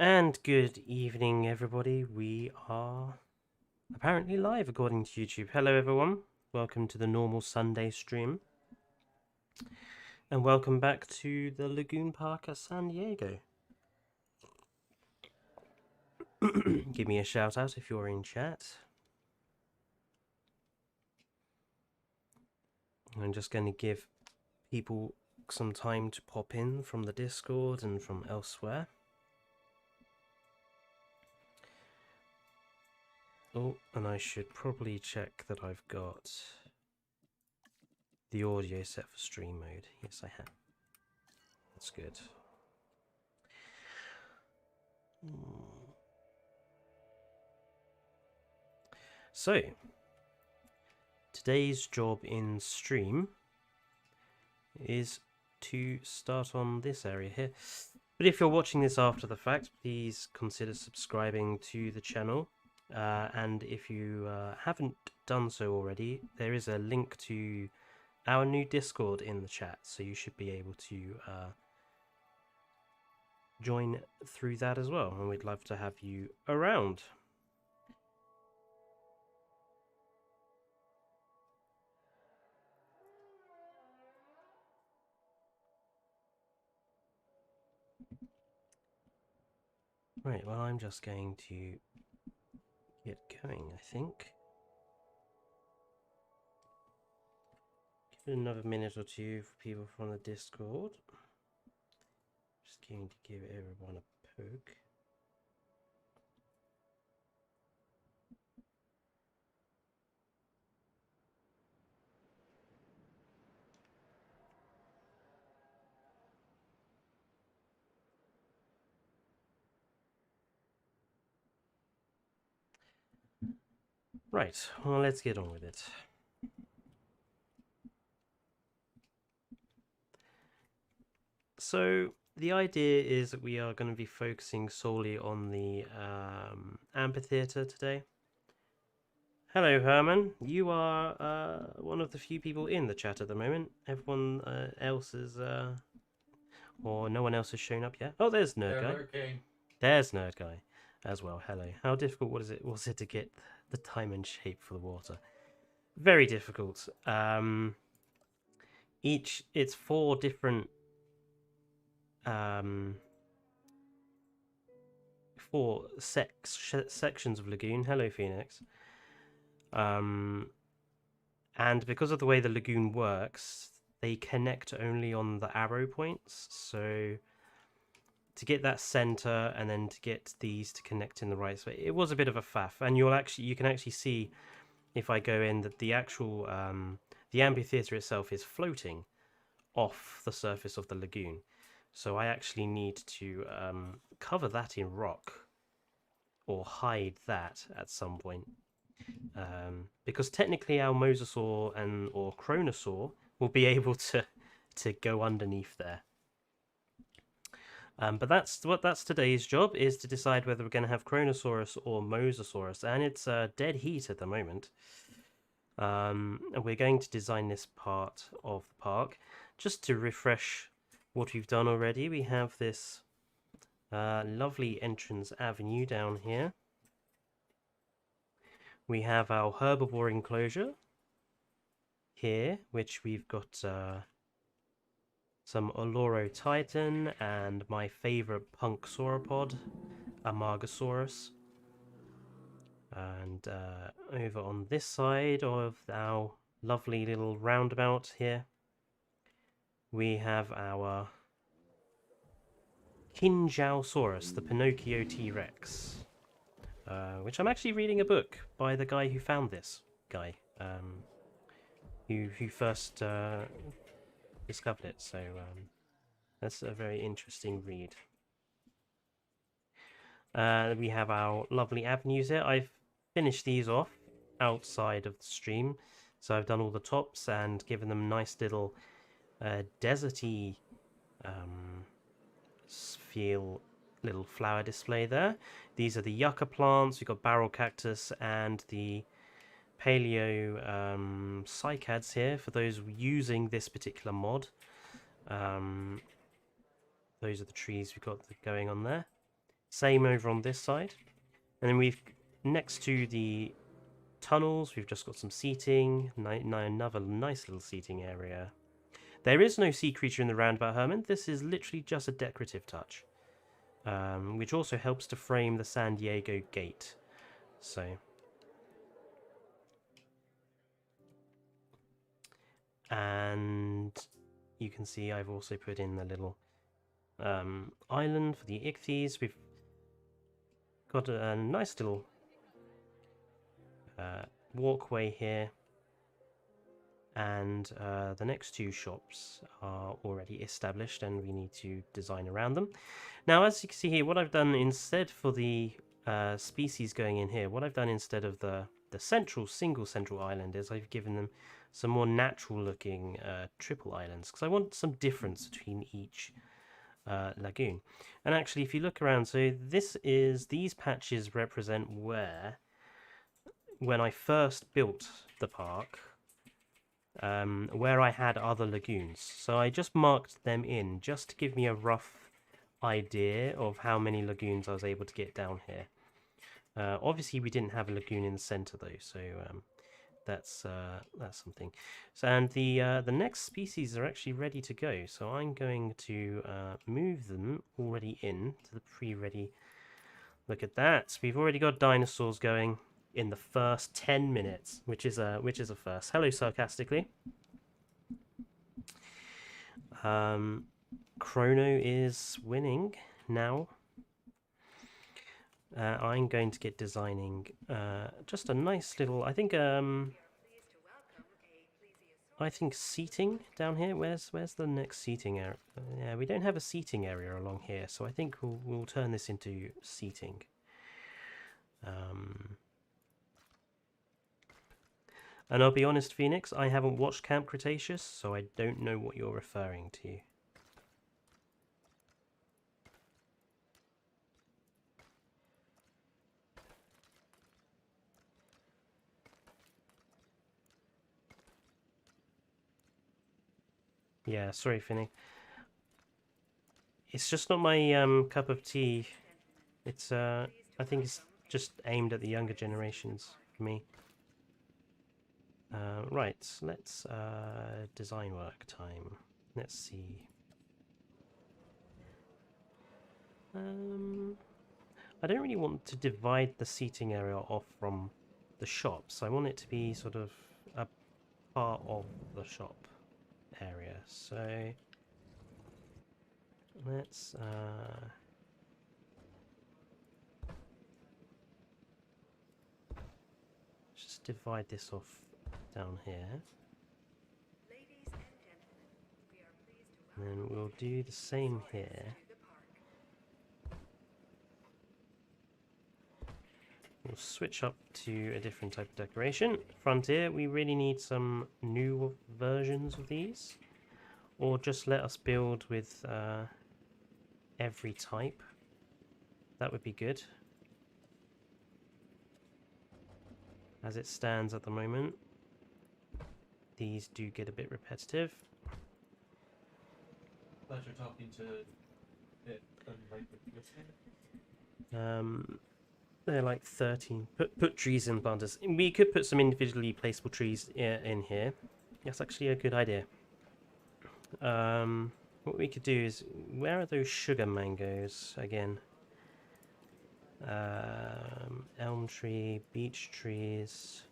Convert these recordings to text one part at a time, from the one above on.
And good evening, everybody. We are apparently live according to YouTube. Hello, everyone. Welcome to the normal Sunday stream. And welcome back to the Lagoon Park at San Diego. Give me a shout out if you're in chat. I'm just going to give people some time to pop in from the Discord and from elsewhere. Oh, and I should probably check that I've got the audio set for stream mode. Yes, I have. That's good. So, today's job in stream is to start on this area here. But if you're watching this after the fact, please consider subscribing to the channel. And if you haven't done so already, there is a link to our new Discord in the chat, so you should be able to join through that as well, and we'd love to have you around. Right, well, I'm just going to get going, I think. Give it another minute or two for people from the Discord. Just going to give everyone a poke. Right, well, let's get on with it. So, the idea is that we are going to be focusing solely on the amphitheater today. Hello, Herman. You are one of the few people in the chat at the moment. Everyone else is, or no one else has shown up yet. Oh, there's Nerd Guy. Okay. There's Nerd Guy as well. Hello. How difficult was it to get the time and shape for the water? Very difficult. It's 4 different 4 sections of Lagoon. Hello, Phoenix. And because of the way the Lagoon works, they connect only on the arrow points. So to get that center and then to get these to connect in the right way, it was a bit of a faff. And you can actually see, if I go in, that the actual the amphitheater itself is floating off the surface of the lagoon. So I actually need to cover that in rock or hide that at some point. Because technically our mosasaur or kronosaur will be able to go underneath there. But that's today's job, is to decide whether we're going to have Kronosaurus or Mosasaurus, and it's dead heat at the moment. And we're going to design this part of the park. Just to refresh what we've done already, we have this lovely entrance avenue down here. We have our herbivore enclosure here, which we've got some Oloro Titan and my favorite punk sauropod, Amargasaurus. And over on this side of our lovely little roundabout here, we have our Kinjiaosaurus, the Pinocchio T-Rex, which I'm actually reading a book by the guy who found this guy, who first discovered it. So that's a very interesting read. We have our lovely avenues here. I've finished these off outside of the stream, so I've done all the tops and given them nice little deserty feel, little flower display there. These are the yucca plants. We've got barrel cactus and the paleo cycads here for those using this particular mod. Those are the trees we've got going on there. Same over on this side. And then we've, next to the tunnels, we've just got some seating, another nice little seating area. There is no sea creature in the roundabout, Herman. This is literally just a decorative touch, which also helps to frame the San Diego gate. So, and you can see I've also put in the little island for the ichthyes. We've got a nice little walkway here, and the next two shops are already established and we need to design around them. Now, as you can see here, what I've done instead for the species going in here, what I've done instead of the single central island is I've given them some more natural looking triple islands, because I want some difference between each lagoon. And actually, if you look around, so these patches represent where, when I first built the park, where I had other lagoons. So I just marked them in just to give me a rough idea of how many lagoons I was able to get down here. Obviously we didn't have a lagoon in the center though, so that's something. So, and the next species are actually ready to go, so I'm going to move them already in to the pre-ready. Look at that, we've already got dinosaurs going in the first 10 minutes, which is a first. Hello, sarcastically. KRONO is winning now. I'm going to get designing just a nice little, I think seating down here. Where's the next seating area? Yeah, we don't have a seating area along here, so I think we'll turn this into seating. And I'll be honest, Phoenix, I haven't watched Camp Cretaceous, so I don't know what you're referring to. Yeah, sorry, Finny. It's just not my cup of tea. It's I think it's just aimed at the younger generations for me. Right, let's design work time. Let's see. I don't really want to divide the seating area off from the shops. I want it to be sort of a part of the shop area. So let's just divide this off down here. And then we'll do the same here. We'll switch up to a different type of decoration. Frontier, we really need some new versions of these. Or just let us build with every type. That would be good. As it stands at the moment, these do get a bit repetitive. Pleasure talking to it. They're like 13. Put trees in planters. We could put some individually placeable trees in here. That's actually a good idea. What we could do is, where are those sugar mangoes again? Elm tree, beech trees,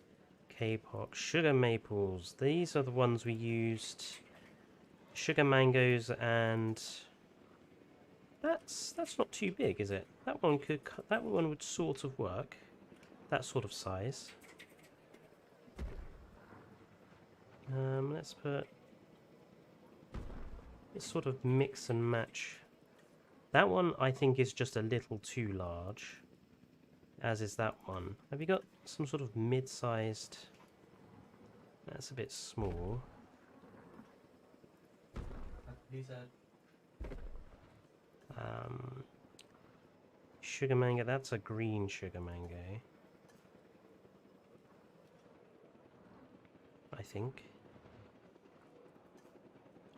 kapok, sugar maples. These are the ones we used. Sugar mangoes, and that's not too big, is it? That one would sort of work. That sort of size. Let's sort of mix and match. That one I think is just a little too large, as is that one. Have you got some sort of mid-sized? That's a bit small. Sugar mango, that's a green sugar mango, I think.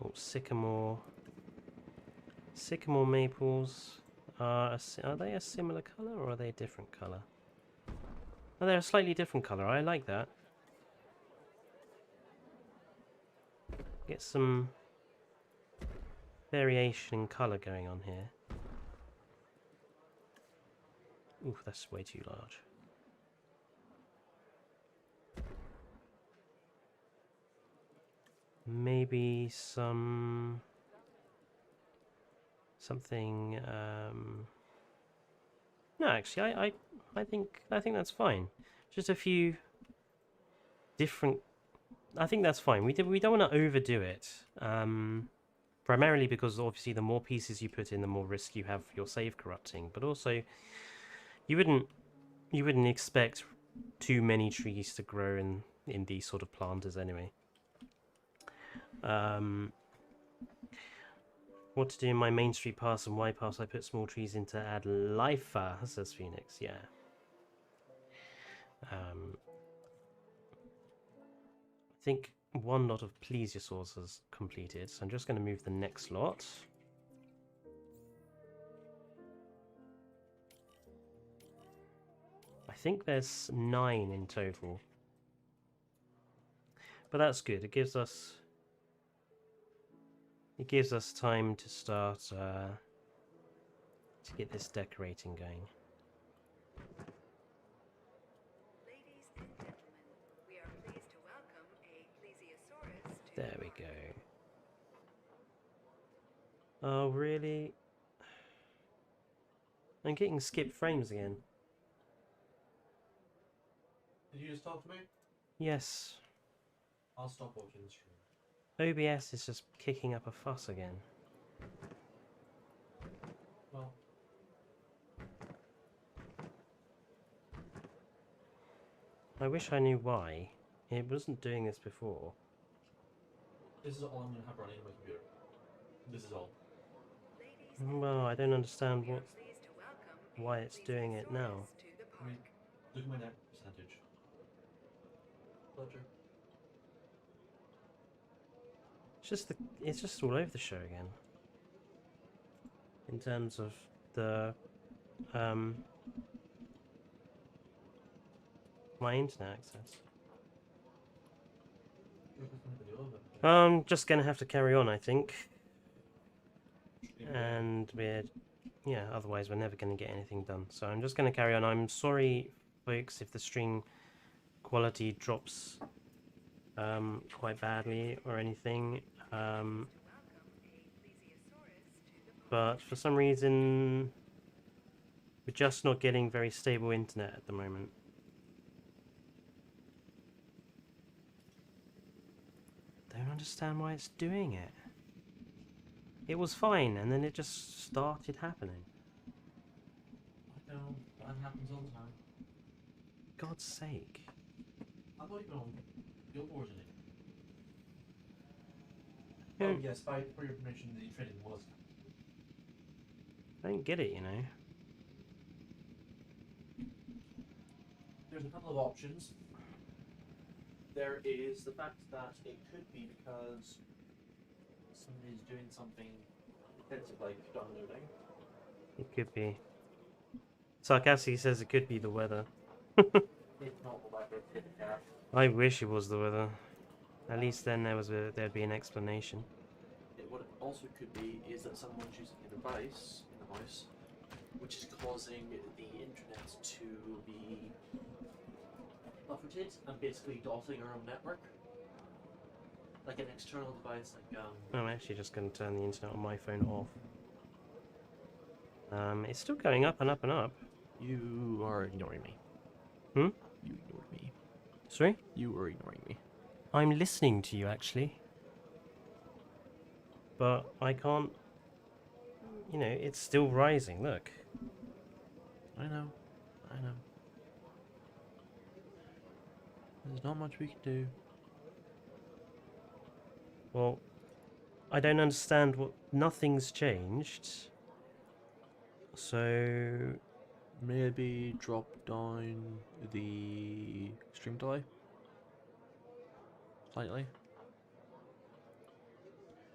Oh, sycamore maples. are they a similar colour or are they a different colour? Oh, they're a slightly different colour. I like that. Get some variation in colour going on here. Ooh, that's way too large. Maybe something. No, actually, I think that's fine. Just a few different. I think that's fine. We don't want to overdo it. Primarily because obviously the more pieces you put in, the more risk you have for your save corrupting. But also, you wouldn't expect too many trees to grow in these sort of planters anyway. What to do in my Main Street pass and Y pass? I put small trees in to add life, says Phoenix. Yeah. I think one lot of plesiosaurs is completed, so I'm just going to move the next lot. I think there's 9 in total. But that's good. It gives us time to start to get this decorating going. Ladies and gentlemen, we are pleased to welcome a plesiosaurus to There we go. Oh, really? I'm getting skipped frames again. Did you just talk to me? Yes. I'll stop watching the stream. OBS is just kicking up a fuss again. Well, I wish I knew why. It wasn't doing this before. this is all I'm going to have running on my computer. This is all. Ladies and Well, I don't understand we are what pleased to welcome a why it's doing it now. plesiosaurus to the I mean, park. look at my net percentage. Fletcher. It's just all over the show again. In terms of the my internet access. I'm just gonna have to carry on, I think. And yeah, otherwise we're never gonna get anything done. So I'm just gonna carry on. I'm sorry, folks, if the stream quality drops quite badly or anything. But for some reason, we're just not getting very stable internet at the moment. Don't understand why it's doing it. It was fine, and then it just started happening. I know, that happens all the time. God's sake. I thought you were on Guild Wars in it. Yeah. Oh yes, for your permission, the training was. I don't get it, you know. There's a couple of options. There is the fact that it could be because somebody's doing something defensive like downloading. It could be. Sarcastic says it could be the weather. If not the weather, it's the cat. I wish it was the weather. At least then there'd be an explanation. What it also could be is that someone's using a device in the house which is causing the internet to be buffeted and basically dotting our own network. Like an external device, like I'm actually just going to turn the internet on my phone off. It's still going up and up and up. You are ignoring me. Hmm? You ignored me. Sorry? You were ignoring me. I'm listening to you, actually. But I can't... You know, it's still rising, look. I know. There's not much we can do. Well, I don't understand what... Nothing's changed. So... Maybe drop down the stream delay slightly.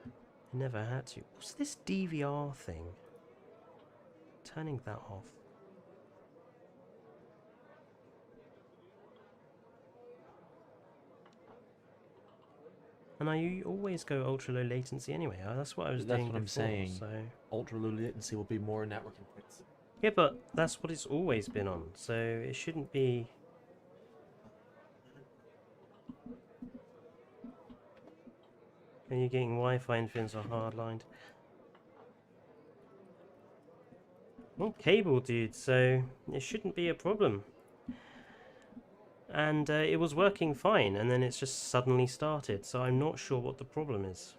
I never had to. What's this DVR thing? turning that off. And I always go ultra low latency anyway. That's what I was That's doing what I'm before. saying. So Ultra low latency will be more networking points. yeah, but that's what it's always been on. So it shouldn't be. And you're getting Wi-Fi and fins are hardlined. Well, cable, dude. So it shouldn't be a problem. And it was working fine, and then it's just suddenly started. So I'm not sure what the problem is.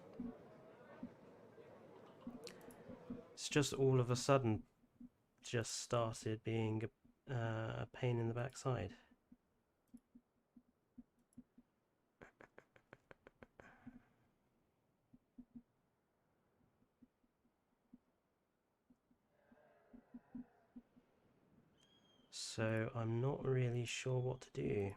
It's just all of a sudden just started being a pain in the backside. So I'm not really sure what to do.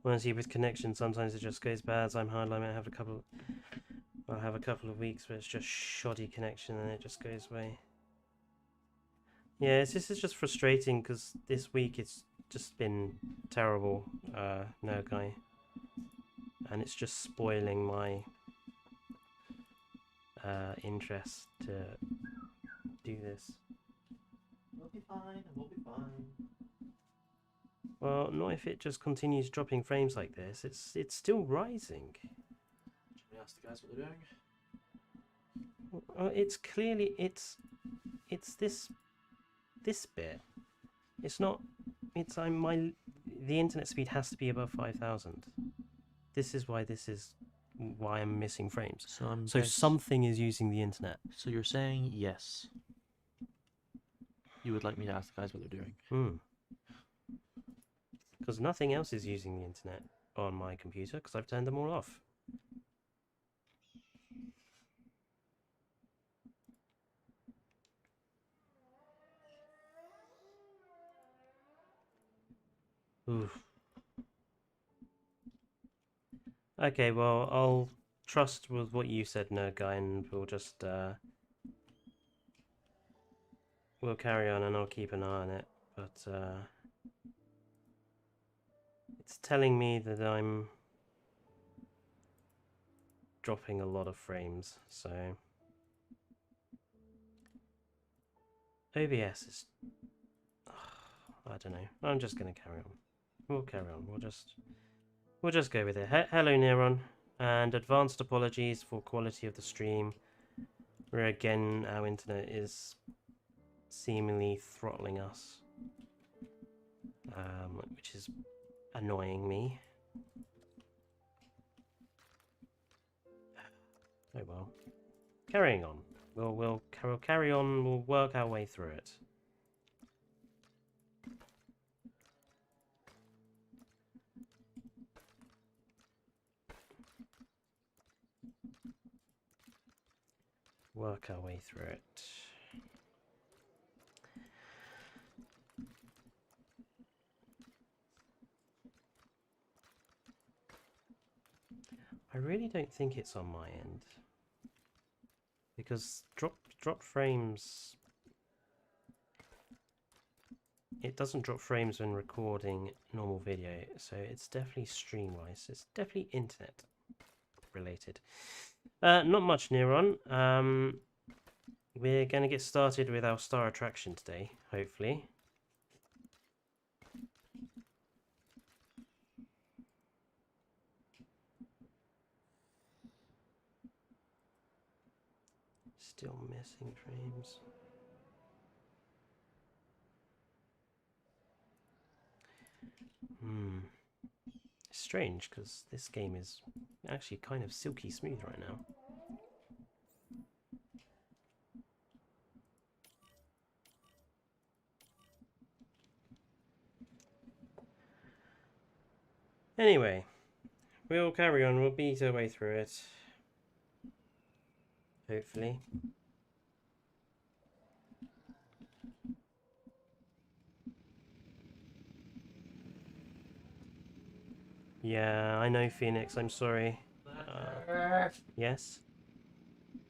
Honestly, with connection, sometimes it just goes bad. So I'm hardline. I have a couple. I'll have a couple of weeks where it's just shoddy connection, and it just goes away. Yeah, this is just frustrating because this week it's just been terrible. No guy, and it's just spoiling my interest to do this. We'll be fine. We'll be fine. Well, not if it just continues dropping frames like this. It's still rising. Should we ask the guys what they're doing? Well, it's clearly it's this bit. It's not. It's the internet speed has to be above 5,000. This is why I'm missing frames. So something is using the internet. So you're saying yes. You would like me to ask the guys what they're doing? Because nothing else is using the internet on my computer because I've turned them all off. Oof. Okay, well, I'll trust with what you said, Nerd Guy, and we'll just we'll carry on, and I'll keep an eye on it. But it's telling me that I'm dropping a lot of frames, so OBS is. I don't know. I'm just gonna carry on. We'll carry on. We'll just go with it. Hello, Neron, and advanced apologies for quality of the stream, where again our internet is seemingly throttling us, which is annoying me. Oh well. Carrying on. We'll carry on. We'll work our way through it. Work our way through it. I really don't think it's on my end, because drop frames. It doesn't drop frames when recording normal video, so it's definitely stream-wise. It's definitely internet related. Not much, Neron. We're going to get started with our star attraction today, hopefully. Still missing frames. It's strange, because this game is actually kind of silky smooth right now. Anyway, we'll carry on. We'll beat our way through it. Hopefully. Yeah, I know, Phoenix. I'm sorry. Yes.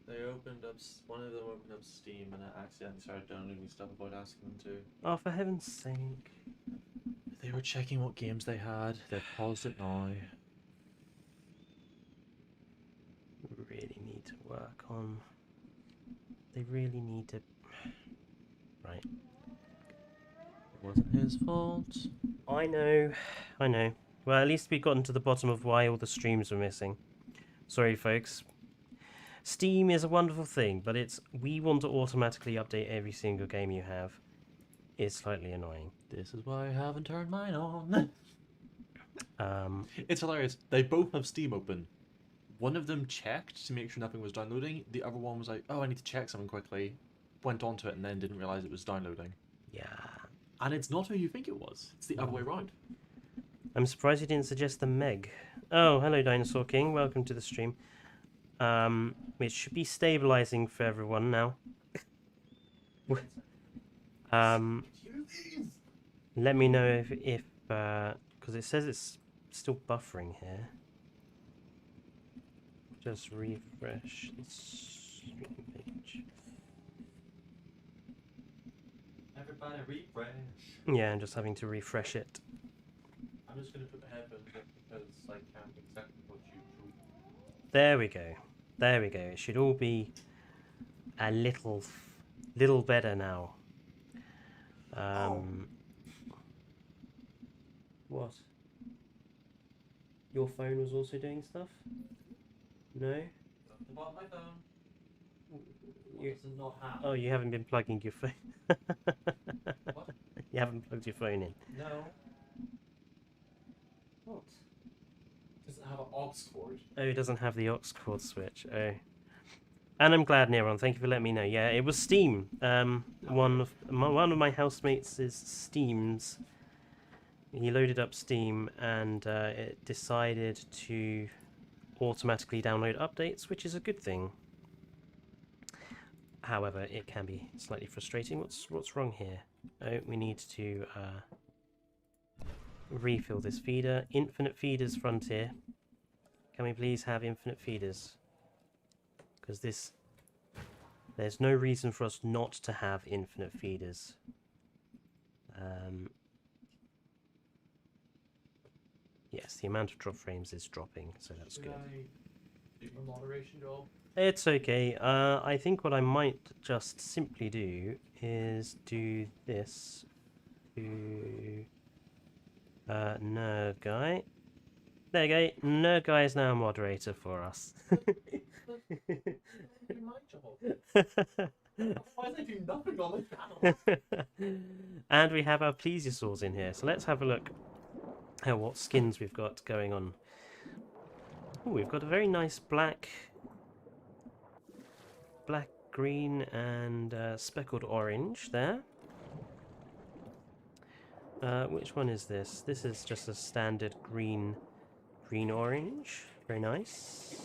They opened up. One of them opened up Steam, and I accidentally started downloading stuff without asking them to. Oh, for heaven's sake. They were checking what games they had. They've paused it now. Really need to work on. They really need to. Right. It wasn't his fault. I know. I know. Well, at least we've gotten to the bottom of why all the streams were missing. Sorry, folks. Steam is a wonderful thing, but we want to automatically update every single game you have. It's slightly annoying. This is why I haven't turned mine on. Um, It's hilarious. They both have Steam open. One of them checked to make sure nothing was downloading. The other one was like, oh, I need to check something quickly. Went onto it and then didn't realize it was downloading. yeah. And it's not who you think it was. It's the other way around. I'm surprised you didn't suggest the Meg. Oh, hello, Dinosaur King. Welcome to the stream. It should be stabilizing for everyone now. Let me know if because it says it's still buffering here. Just refresh the stream page. Everybody refresh. Yeah, I'm just having to refresh it. I'm just going to put my headphones in because I can't exactly what you do. There we go. There we go. It should all be a little better now. What? Your phone was also doing stuff? No? Something about my phone. You, Does it not have? oh, you haven't been plugging your phone. What? You haven't plugged your phone in. No. What? Does it have an aux cord? Oh, it doesn't have the aux cord switch. Oh. And I'm glad, Neron. Thank you for letting me know. Yeah, it was Steam. One of my housemates is Steam's. He loaded up Steam and it decided to automatically download updates, which is a good thing. However, it can be slightly frustrating. What's wrong here? Oh, we need to refill this feeder. Infinite feeders, Frontier. Can we please have infinite feeders? Because there's no reason for us not to have infinite feeders. Yes, the amount of drop frames is dropping, so that's good. I do my moderation job? It's okay. I think what I might just simply do is do this to Nerd Guy. There you go. Nerd Guy is now a moderator for us. My job. Otherwise I do nothing on my channel. And we have our plesiosaurs in here. So let's have a look at what skins we've got going on. Oh, we've got a very nice black, green, and speckled orange there. Which one is this? This is just a standard green orange. Very nice.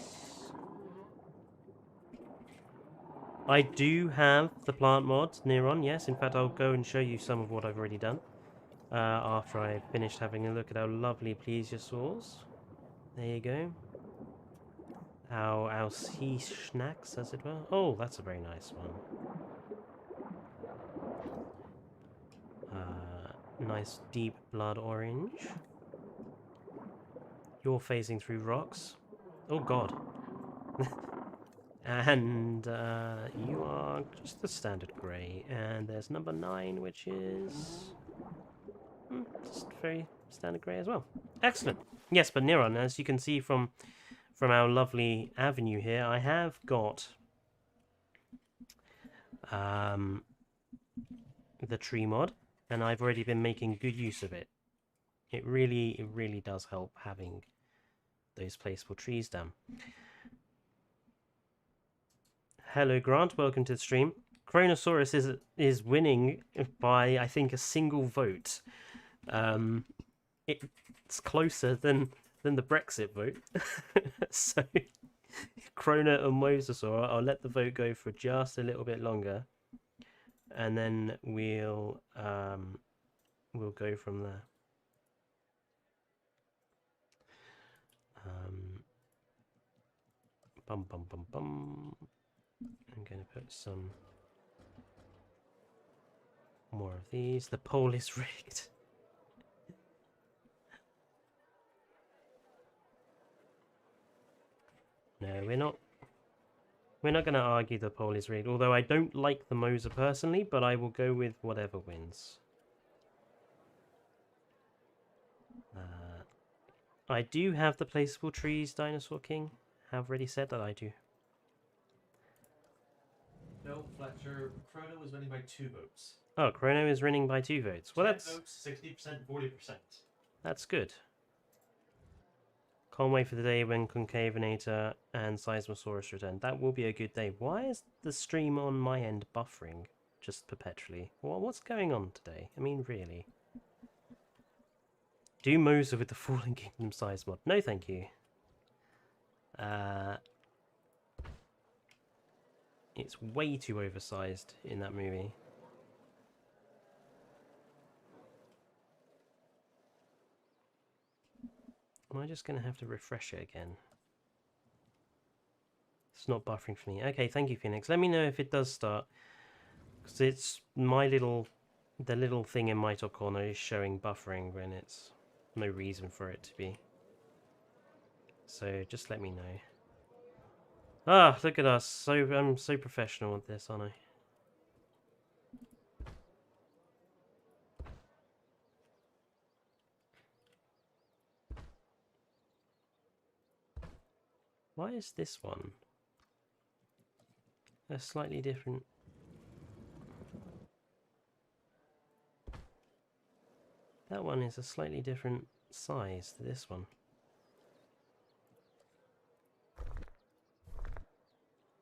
I do have the plant mod, Neron, yes. In fact, I'll go and show you some of what I've already done after I finished having a look at our lovely plesiosaurs. There you go. Our sea snacks, as it were. Oh, that's a very nice one. Nice deep blood orange. You're phasing through rocks. Oh, God. And you are just the standard grey. And there's number 9, which is just very standard grey as well. Excellent. Yes, but Neron, as you can see from our lovely avenue here, I have got the tree mod, and I've already been making good use of it. It really does help having those placeable trees down. Hello, Grant. Welcome to the stream. Kronosaurus is winning by, I think, a single vote. It's closer than the Brexit vote. So, KRONO or MOSA, I'll let the vote go for just a little bit longer, and then we'll go from there. Bum bum bum bum. I'm going to put some more of these. The pole is rigged. No, we're not. We're not going to argue the pole is rigged. Although I don't like the Mosa personally, but I will go with whatever wins. I do have the placeable trees, Dinosaur King. Have already said that I do. No, Fletcher. KRONO is winning by 2 votes. Oh, KRONO is winning by 2 votes. Well, 10 that's votes, 60%, 40%. that's good. Can't wait for the day when Concavenator and Seismosaurus return. That will be a good day. Why is the stream on my end buffering just perpetually? What's going on today? I mean, really. Do Mosa with the Fallen Kingdom size mod. No, thank you. It's way too oversized in that movie. Am I just going to have to refresh it again? It's not buffering for me. Okay, thank you, Phoenix. Let me know if it does start. Because it's the little thing in my top corner is showing buffering when it's no reason for it to be. So just let me know. Ah, look at us. I'm so professional with this, aren't I? Why is this one a slightly different? That one is a slightly different size to this one.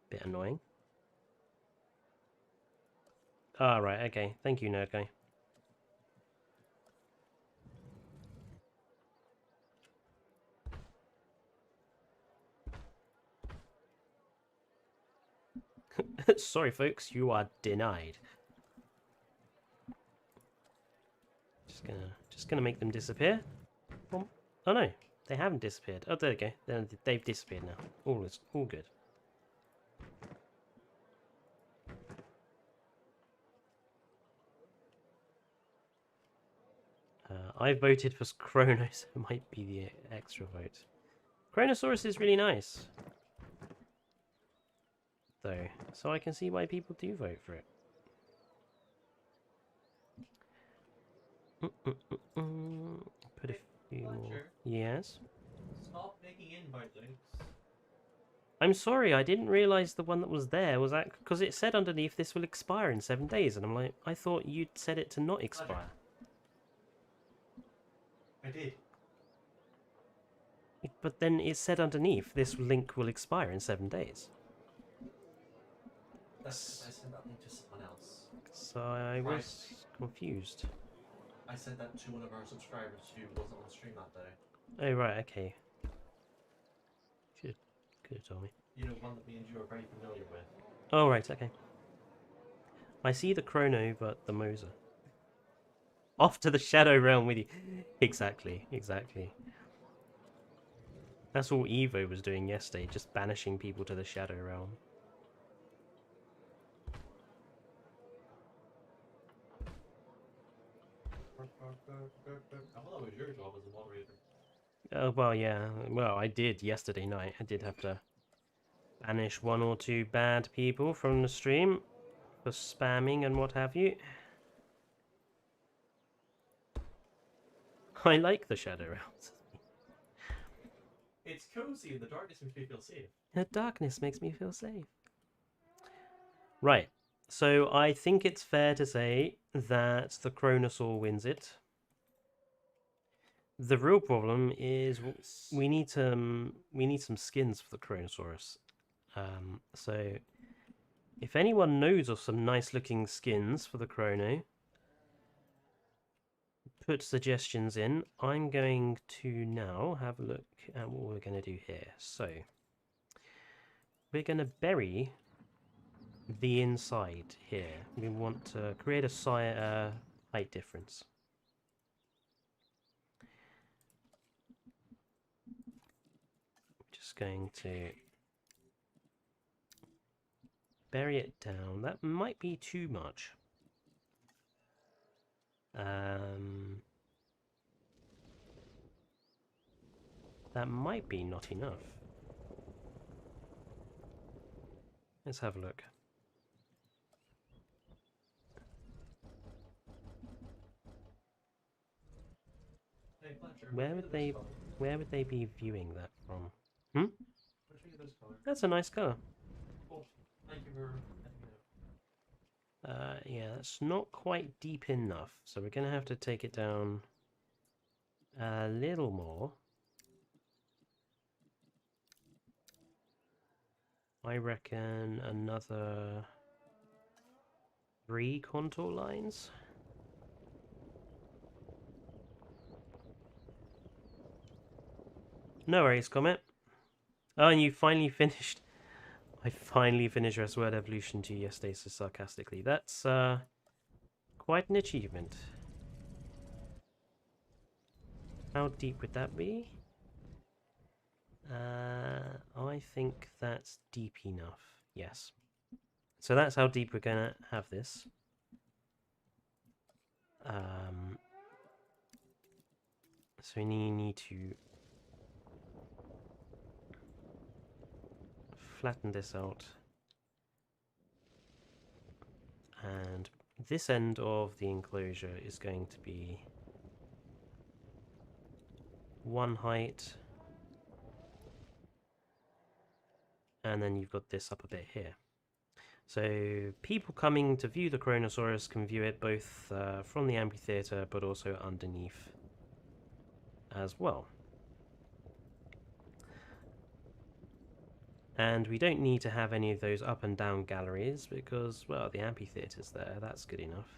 Bit annoying. Ah, right, okay. Thank you, nerd guy. Sorry, folks, you are denied. Just gonna make them disappear. Oh no, they haven't disappeared. Oh, there we go. They've disappeared now. All good. I voted for KRONO, so it might be the extra vote. Kronosaurus is really nice, though, so I can see why people do vote for it. Put a few more. Yes? Stop making invite links. I'm sorry, I didn't realise the one that was there was that because it said underneath this will expire in 7 days, and I'm like, I thought you'd set it to not expire. I did. But then it said underneath this link will expire in 7 days. That's because I sent that link to someone else. So I was confused. I sent that to one of our subscribers who wasn't on stream that day. Oh right, okay. Could have told me. You know, one that me and you are very familiar with. Oh right, okay. I see the KRONO, but the Mosa. Off to the Shadow Realm with you. Exactly. That's all Evo was doing yesterday, just banishing people to the Shadow Realm. I thought that was your job as a moderator. Well, yeah. Well, I did yesterday night. I did have to banish 1 or 2 bad people from the stream for spamming and what have you. I like the Shadow Realms. It's cozy and the darkness makes me feel safe. The darkness makes me feel safe. Right. So I think it's fair to say that the Kronosaur wins it. The real problem is we need some skins for the Kronosaurus. So if anyone knows of some nice looking skins for the KRONO, put suggestions in. I'm going to now have a look at what we're going to do here. So we're going to bury the inside here. We want to create a height difference. Just going to bury it down. That might be too much. That might be not enough. Let's have a look. Hey, Fletcher, Where would they be viewing that from? Hmm? Where'd you get this color? That's a nice colour. Cool. Thank you for letting me know. Yeah, that's not quite deep enough, so we're going to have to take it down a little more. I reckon another 3 contour lines. No worries, Comet. Oh, and you finally finished. I finally finished Westward Evolution 2 yesterday, so sarcastically. That's quite an achievement. How deep would that be? I think that's deep enough. Yes. So that's how deep we're going to have this. So we need to flatten this out. And this end of the enclosure is going to be one height. And then you've got this up a bit here. So people coming to view the Kronosaurus can view it both from the amphitheatre but also underneath as well. And we don't need to have any of those up and down galleries because, well, the amphitheatre's there, that's good enough.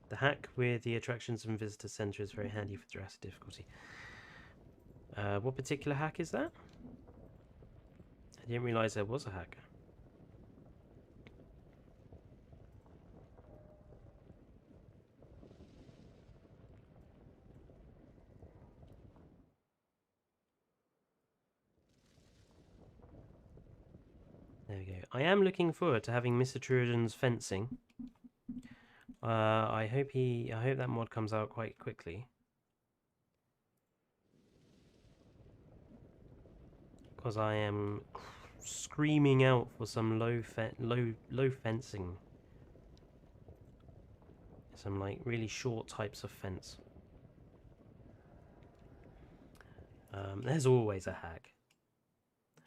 The hack with the attractions and visitor centre is very handy for Jurassic difficulty. What particular hack is that? I didn't realise there was a hack. There we go. I am looking forward to having Mr. Truridan's fencing. I hope that mod comes out quite quickly. Because I am screaming out for some low fencing. Some like really short types of fence. There's always a hack.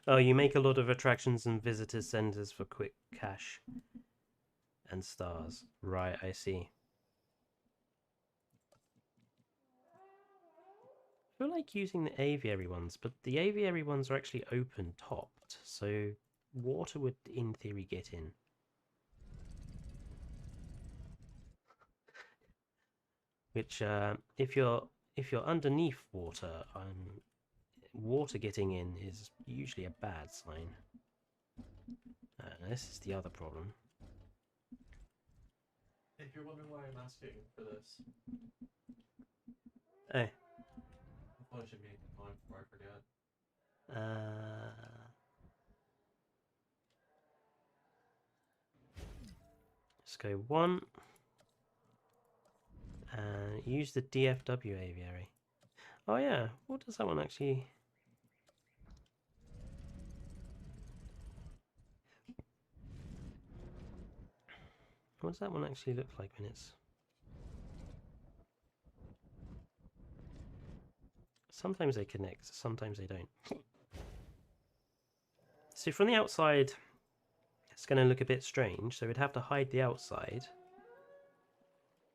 Oh, you make a lot of attractions and visitor centers for quick cash and stars. Right, I see. I feel like using the aviary ones, but the aviary ones are actually open topped, so water would in theory get in. Which if you're underneath water, water getting in is usually a bad sign. This is the other problem. If you're wondering why I'm asking for this, Oh. I probably should make the time before I forget. Let's go 1. And use the DFW aviary. Oh yeah, what does that one actually... What does that one actually look like when it's... Sometimes they connect, sometimes they don't. So from the outside, it's going to look a bit strange, so we'd have to hide the outside.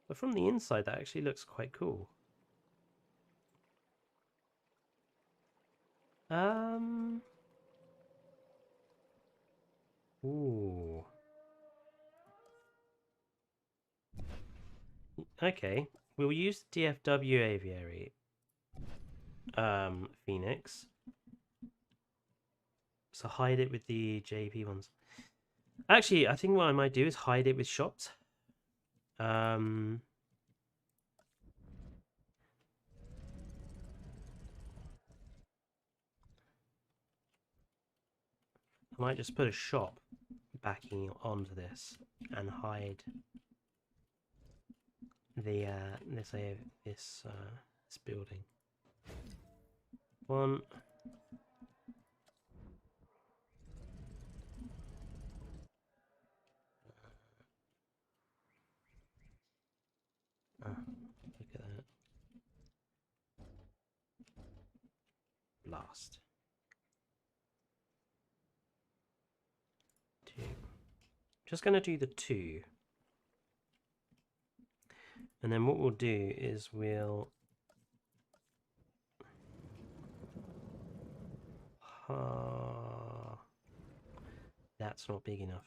But from the inside, that actually looks quite cool. Ooh. Okay, we'll use the DFW aviary, Phoenix. So hide it with the JP ones. Actually, I think what I might do is hide it with shops. I might just put a shop backing onto this and hide the this building. One. Oh, look at that. Blast. 2. Just going to do the 2. And then what we'll do is we'll... That's not big enough.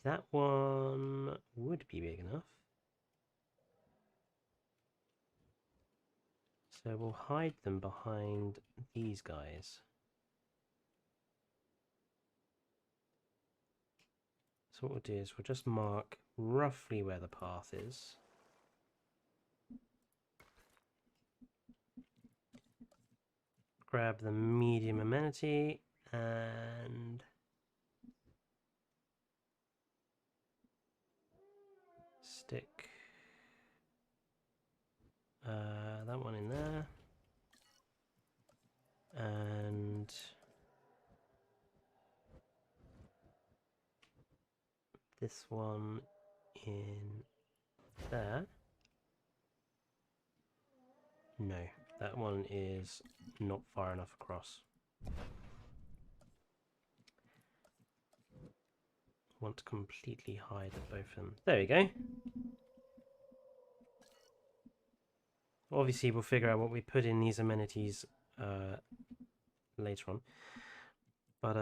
That one would be big enough. So we'll hide them behind these guys. So what we'll do is we'll just mark roughly where the path is. Grab the medium amenity and stick that one in there. And this one in there. No, that one is not far enough across. Want to completely hide both of them. There we go. Obviously, we'll figure out what we put in these amenities later on. But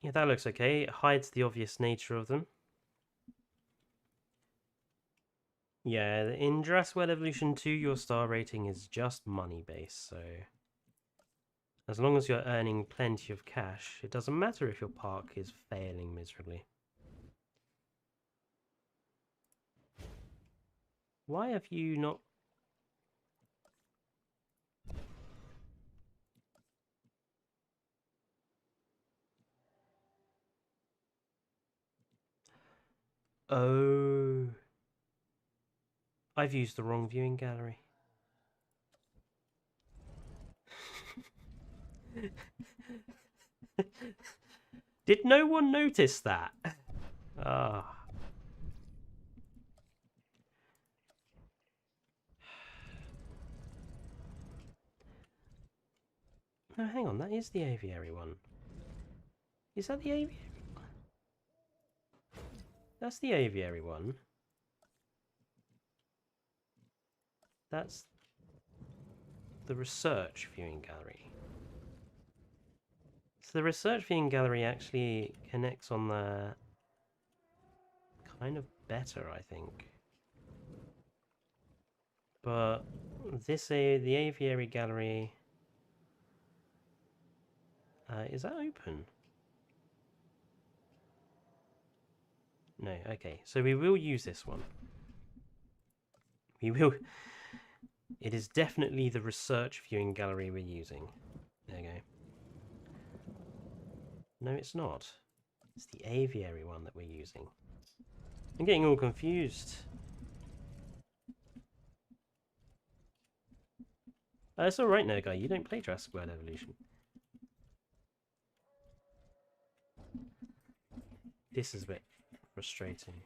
yeah, that looks okay. It hides the obvious nature of them. Yeah, in Jurassic World Evolution 2, your star rating is just money based, so as long as you're earning plenty of cash, it doesn't matter if your park is failing miserably. Why have you not... Oh... I've used the wrong viewing gallery. Did no one notice that? Ah. No, hang on, that is the aviary one. Is that the aviary one? That's the aviary one. That's the research viewing gallery. So the research viewing gallery actually connects on the kind of better, I think. But this the aviary gallery is that open? No, okay. So we will use this one. We will. It is definitely the research viewing gallery we're using. There you go. No, it's not. It's the aviary one that we're using. I'm getting all confused. It's alright now, guy. You don't play Jurassic World Evolution. This is a bit frustrating.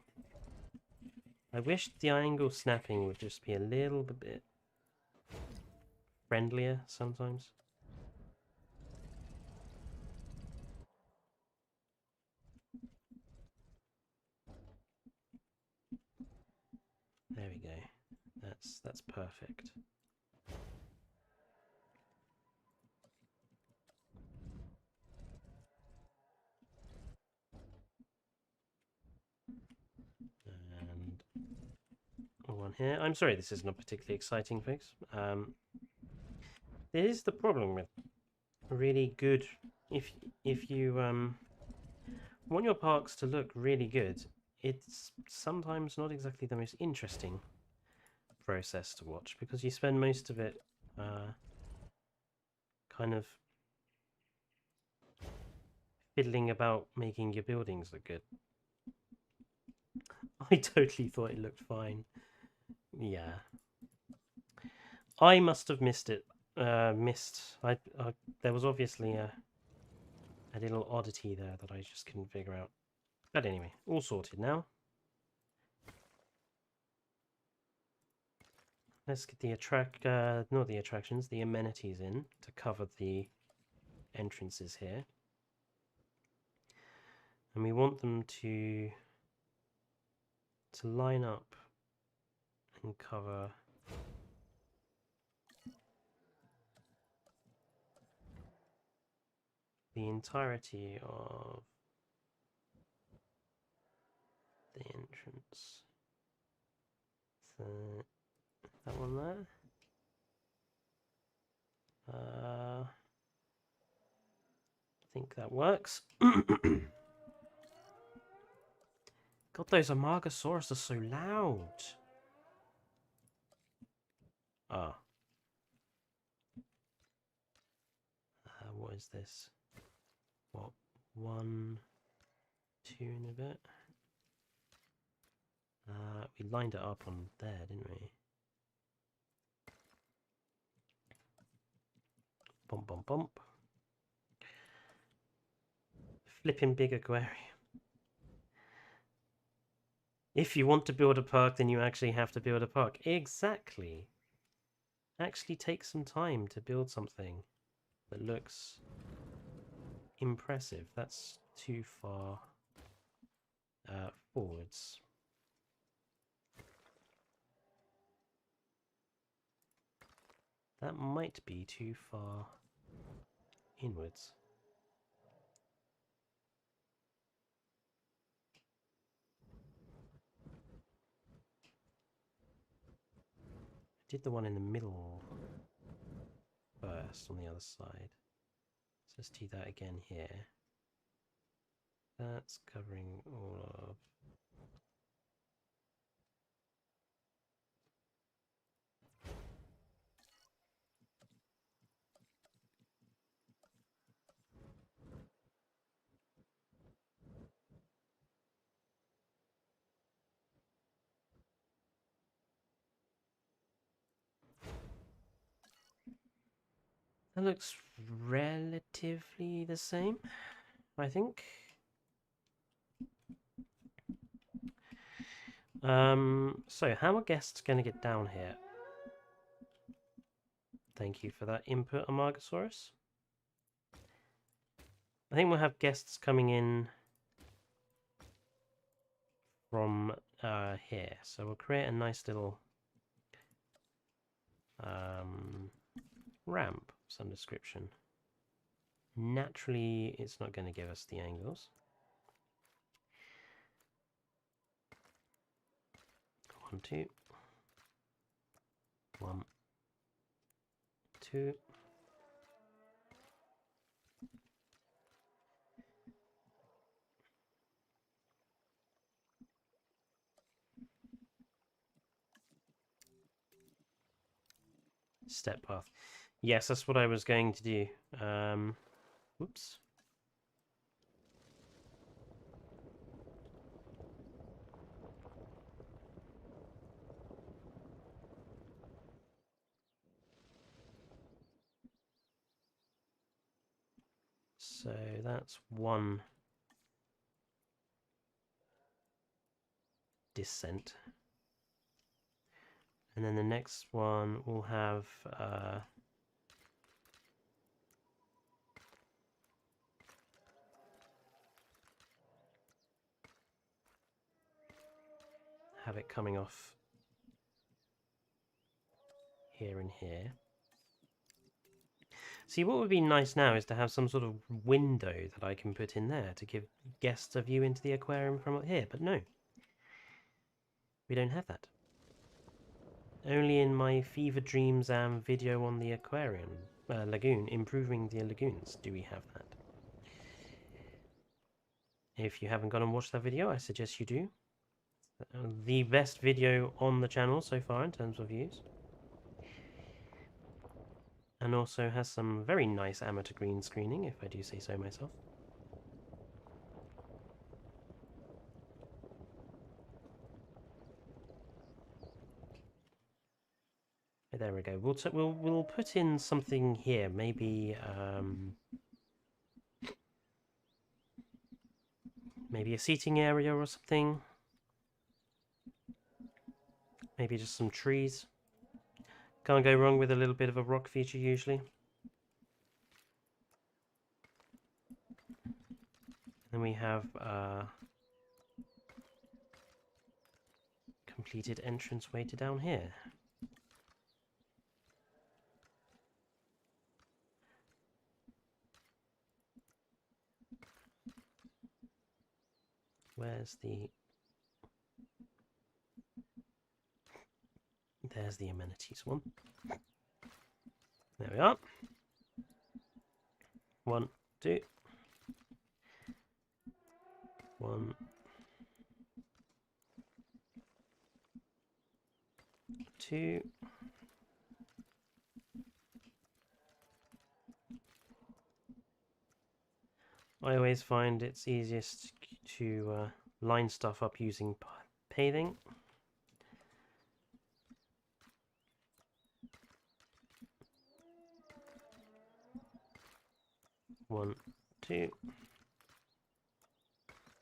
I wish the angle snapping would just be a little bit friendlier sometimes. There we go. That's perfect. And one here. I'm sorry this is not particularly exciting, folks. This is the problem with really good. If you want your parks to look really good, it's sometimes not exactly the most interesting process to watch because you spend most of it kind of fiddling about making your buildings look good. I totally thought it looked fine. Yeah. I must have missed it. There was obviously a little oddity there that I just couldn't figure out. But anyway, all sorted now. Let's get the not the attractions, the amenities in to cover the entrances here. And we want them to line up and cover the entirety of the entrance. So that one there. I think that works. God, those Amargasaurus are so loud. Ah. What is this? What? 1, 2 in a bit? We lined it up on there, didn't we? Bump, bump, bump. Flipping big aquarium. If you want to build a park, then you actually have to build a park. Exactly. Actually take some time to build something that looks impressive. That's too far forwards. That might be too far inwards. I did the one in the middle first on the other side. So let's do that again here. That's covering all of... That looks relatively the same, I think. So how are guests going to get down here? Thank you for that input, Amargasaurus. I think we'll have guests coming in from here. So we'll create a nice little ramp of some description. Naturally, it's not going to give us the angles. 1, 2. 1, 2. Step path. Yes, that's what I was going to do. Whoops. So that's one descent. And then the next one will have it coming off here and here. See, what would be nice now is to have some sort of window that I can put in there to give guests a view into the aquarium from up here, but no. We don't have that. Only in my fever dreams and video on the aquarium lagoon, improving the lagoons. Do we have that? If you haven't gone and watched that video, I suggest you do. The best video on the channel so far in terms of views. And also has some very nice amateur green screening, if I do say so myself. There we go. We'll put in something here. Maybe maybe a seating area or something. Maybe just some trees. Can't go wrong with a little bit of a rock feature usually. Then we have completed entranceway to down here. Where's the... There's the amenities one. There we are. 1, 2. 1, 2. I always find it's easiest to line stuff up using paving. One, 2.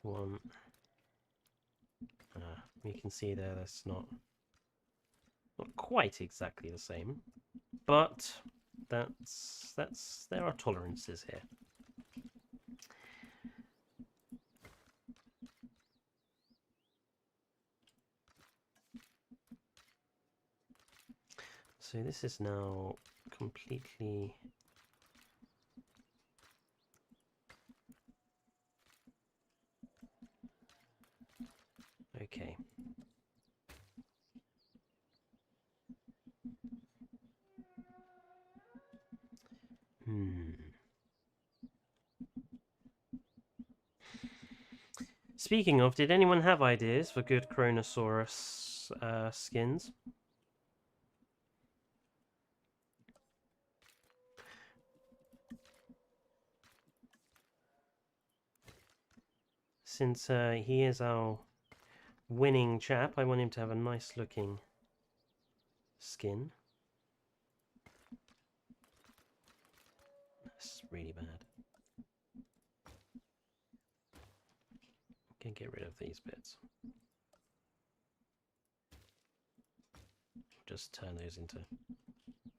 1. You can see there that's not quite exactly the same, but there are tolerances here. So this is now completely okay. Speaking of, did anyone have ideas for good Kronosaurus skins? Since he is our winning chap, I want him to have a nice looking skin. That's really bad. Can get rid of these bits. Just turn those into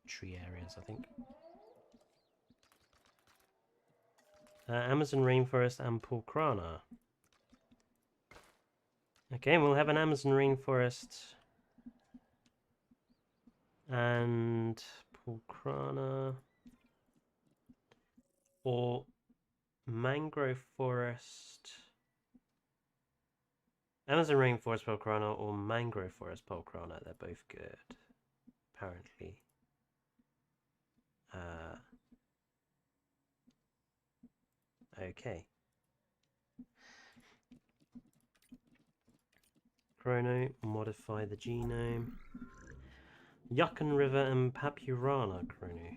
tree areas, I think. Amazon rainforest and pulcrana. Okay, we'll have an Amazon rainforest and pulcrana, or mangrove forest. Amazon rainforest pulcrana or mangrove forest pulcrana. They're both good, apparently. Okay. Chrono, modify the genome. Yukon River and Papurana Chrono.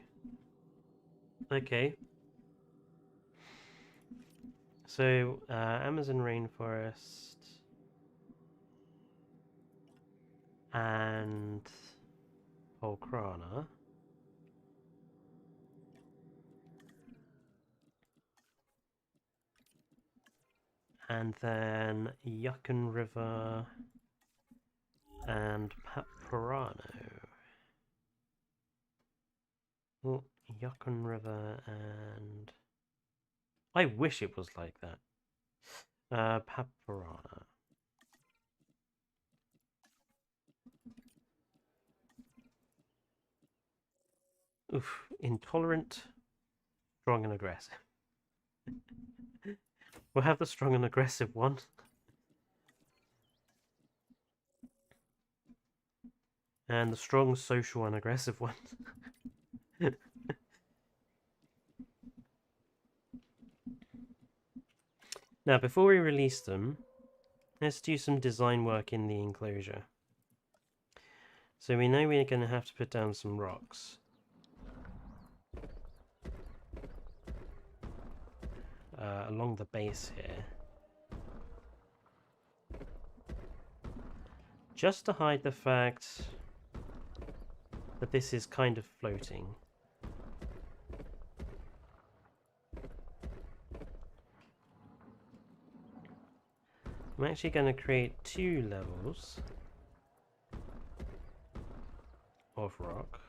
Okay. So, Amazon rainforest and Polkrana. And then Yukon River and Papurano. Oh, Yukon River and... I wish it was like that. Papurana. Oof, intolerant, strong and aggressive. We'll have the strong and aggressive one. And the strong, social and aggressive one. Now, before we release them, let's do some design work in the enclosure. So we know we're going to have to put down some rocks. Along the base here. Just to hide the fact that this is kind of floating. I'm actually going to create 2 levels of rock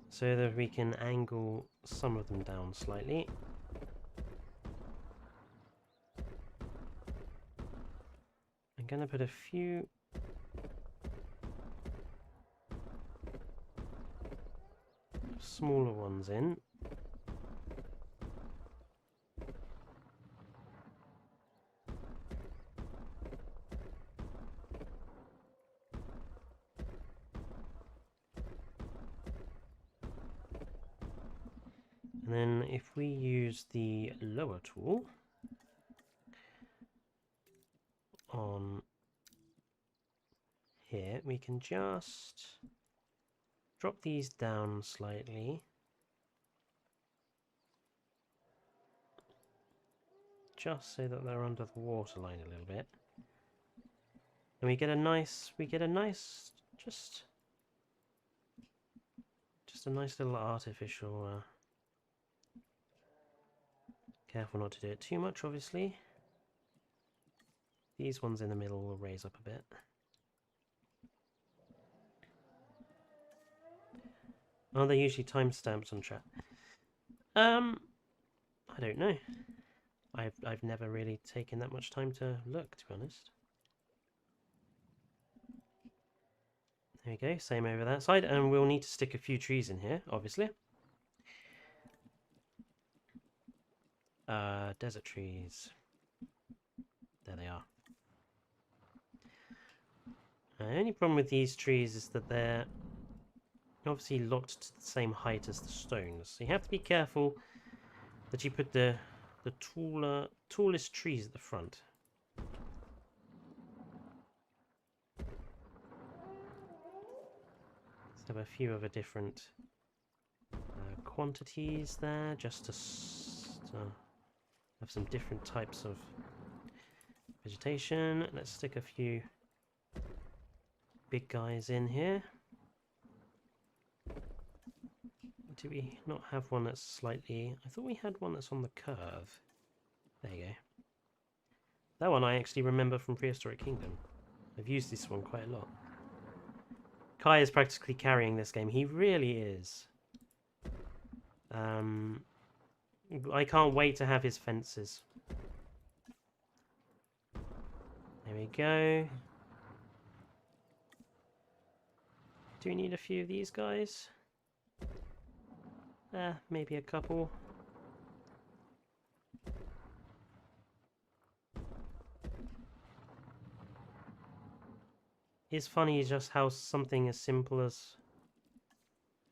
so that we can angle some of them down slightly. I'm going to put a few smaller ones in. And then if we use the lower tool on here, we can just drop these down slightly. Just so that they're under the waterline a little bit. And we get a nice, just a nice little artificial, careful not to do it too much, obviously. These ones in the middle will raise up a bit. Are they usually timestamps on chat? I don't know. I've never really taken that much time to look, to be honest. There we go, same over that side, and we'll need to stick a few trees in here, obviously. Desert trees. There they are. The only problem with these trees is that they're obviously locked to the same height as the stones. So you have to be careful that you put the tallest trees at the front. Let's have a few of a different quantities there, just to have some different types of vegetation. Let's stick a few big guys in here. Do we not have one that's slightly... I thought we had one that's on the curve. There you go. That one I actually remember from Prehistoric Kingdom. I've used this one quite a lot. Kai is practically carrying this game. He really is. I can't wait to have his fences. There we go. Do we need a few of these guys? Maybe a couple. It's funny just how something as simple as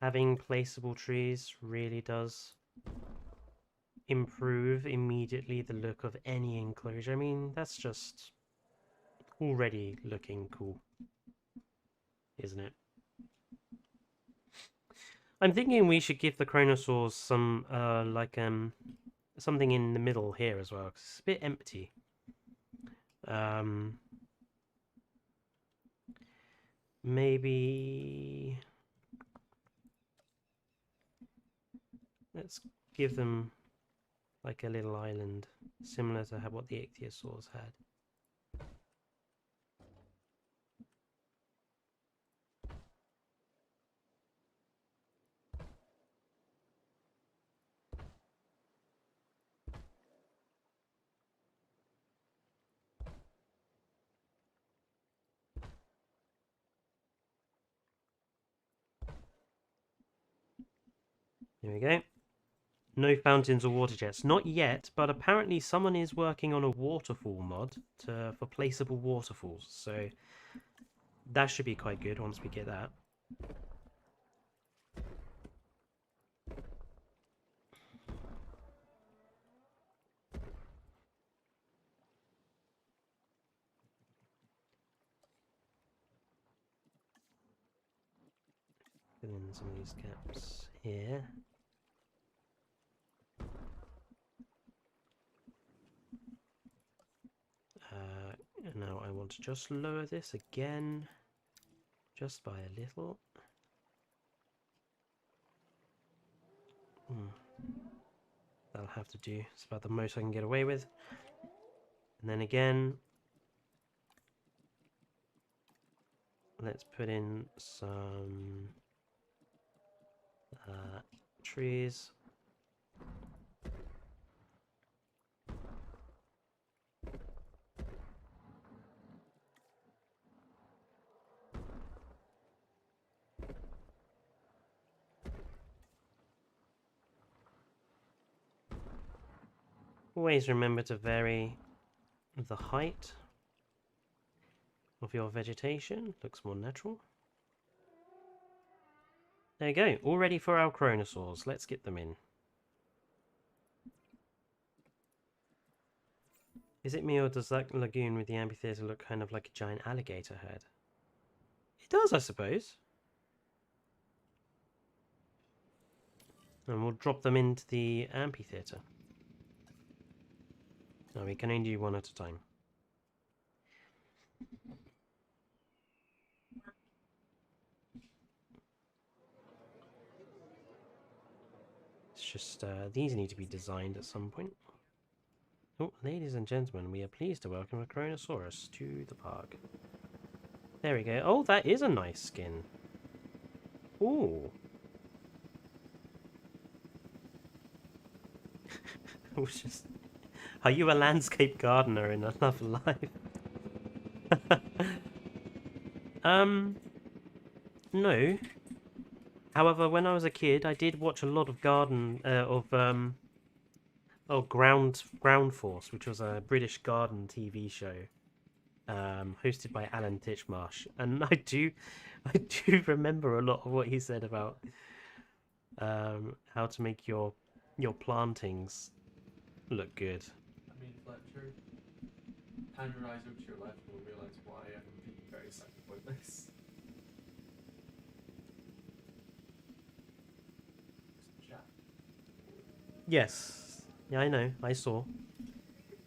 having placeable trees really does improve immediately the look of any enclosure. I mean, that's just already looking cool, isn't it? I'm thinking we should give the Kronosaurs some, something in the middle here as well, because it's a bit empty. Maybe... let's give them like a little island, similar to what the ichthyosaurs had. There we go. No fountains or water jets. Not yet, but apparently someone is working on a waterfall mod for placeable waterfalls. So that should be quite good once we get that. fill in some of these gaps here. Now I want to just lower this again, just by a little. That'll have to do. It's about the most I can get away with. And then again, let's put in some trees. Always remember to vary the height of your vegetation. Looks more natural. There you go. All ready for our kronosaurs. Let's get them in. Is it me, or does that lagoon with the amphitheatre look kind of like a giant alligator head? It does, I suppose. And we'll drop them into the amphitheatre. No, we can only do one at a time. It's just, these need to be designed at some point. Oh, ladies and gentlemen, we are pleased to welcome a Kronosaurus to the park. There we go. Oh, that is a nice skin. Ooh. It was just... Are you a landscape gardener in another life? No. However, when I was a kid, I did watch a lot of Ground Force, which was a British garden TV show, hosted by Alan Titchmarsh, and I do remember a lot of what he said about how to make your plantings look good. I mean, Fletcher, hand your eyes over to your left and you'll realise why I'm being very excited about this. Chat. Yes. Yeah, I know. I saw.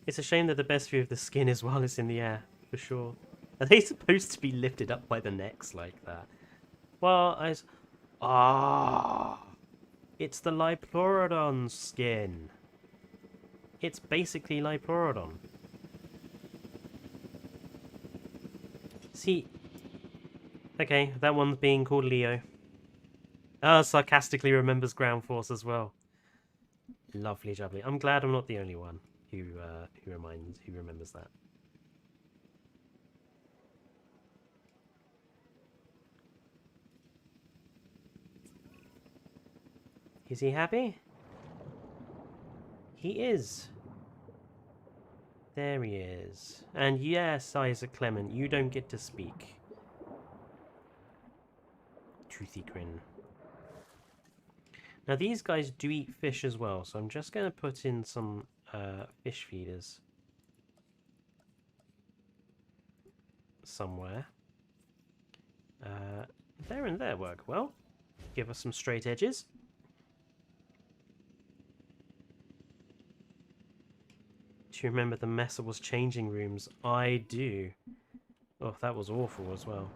It's a shame that the best view of the skin is while it's in the air, for sure. Are they supposed to be lifted up by the necks like that? Well, it's the Liplorodon skin. It's basically Liplorodon. See... Okay, that one's being called Leo. Sarcastically remembers Ground Force as well. Lovely jubbly. I'm glad I'm not the only one who remembers that. Is he happy? He is. There he is. And yes, Isaac Clement, you don't get to speak. Toothy grin. Now these guys do eat fish as well, so I'm just going to put in some fish feeders somewhere. There and there work well. Give us some straight edges. Do you remember the mess that was changing rooms? I do. Oh, that was awful as well.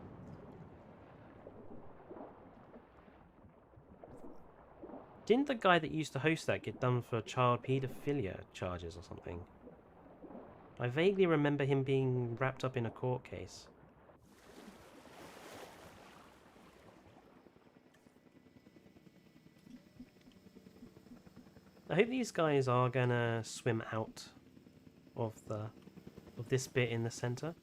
Didn't the guy that used to host that get done for child paedophilia charges or something? I vaguely remember him being wrapped up in a court case. I hope these guys are gonna swim out of this bit in the center.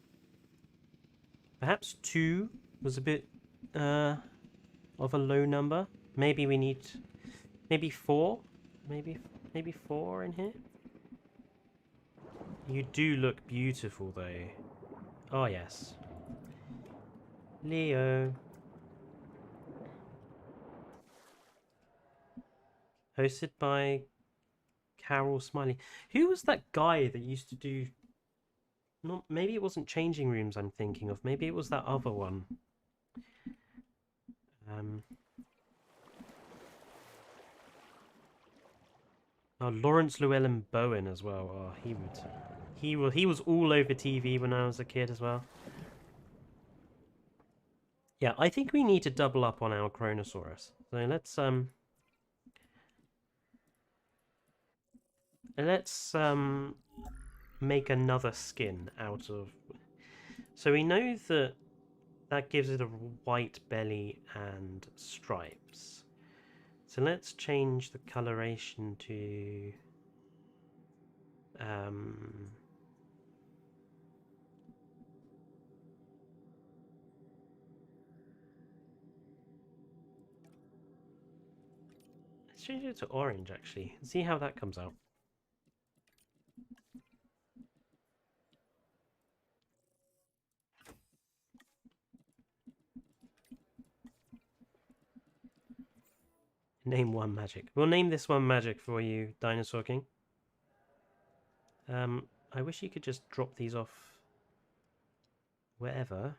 Perhaps 2 was a bit of a low number. Maybe we need maybe 4, maybe 4 in here. You do look beautiful though. Oh yes, Leo. Hosted by Carol Smiley. Who was that guy that used to do... Not, maybe it wasn't Changing Rooms I'm thinking of. Maybe it was that other one. Oh, Lawrence Llewellyn Bowen as well. Oh, he was all over TV when I was a kid as well. Yeah, I think we need to double up on our Kronosaurus. So let's make another skin out of. So we know that gives it a white belly and stripes. So let's change the coloration to let's change it to orange actually. See how that comes out. Name one magic. We'll name this one magic for you, Dinosaur King. I wish you could just drop these off wherever.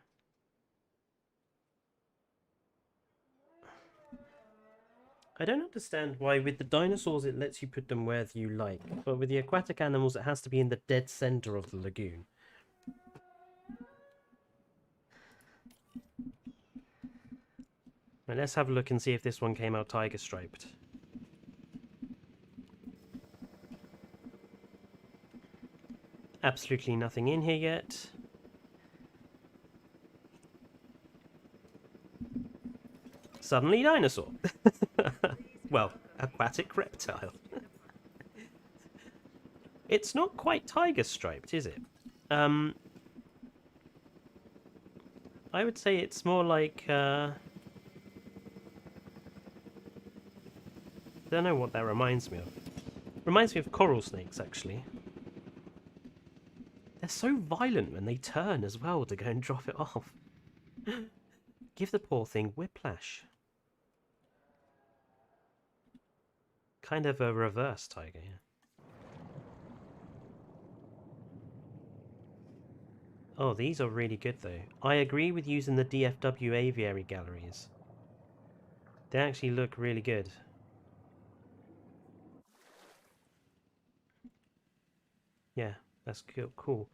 I don't understand why with the dinosaurs it lets you put them wherever you like, but with the aquatic animals it has to be in the dead center of the lagoon. Right, let's have a look and see if this one came out tiger striped. Absolutely nothing in here yet. Suddenly dinosaur. Well, aquatic reptile. It's not quite tiger striped, is it? I would say it's more like I don't know what that reminds me of. Reminds me of coral snakes, actually. They're so violent when they turn as well to go and drop it off. Give the poor thing whiplash. Kind of a reverse tiger, yeah. Oh, these are really good though. I agree with using the DFW aviary galleries. They actually look really good. Yeah, that's cool.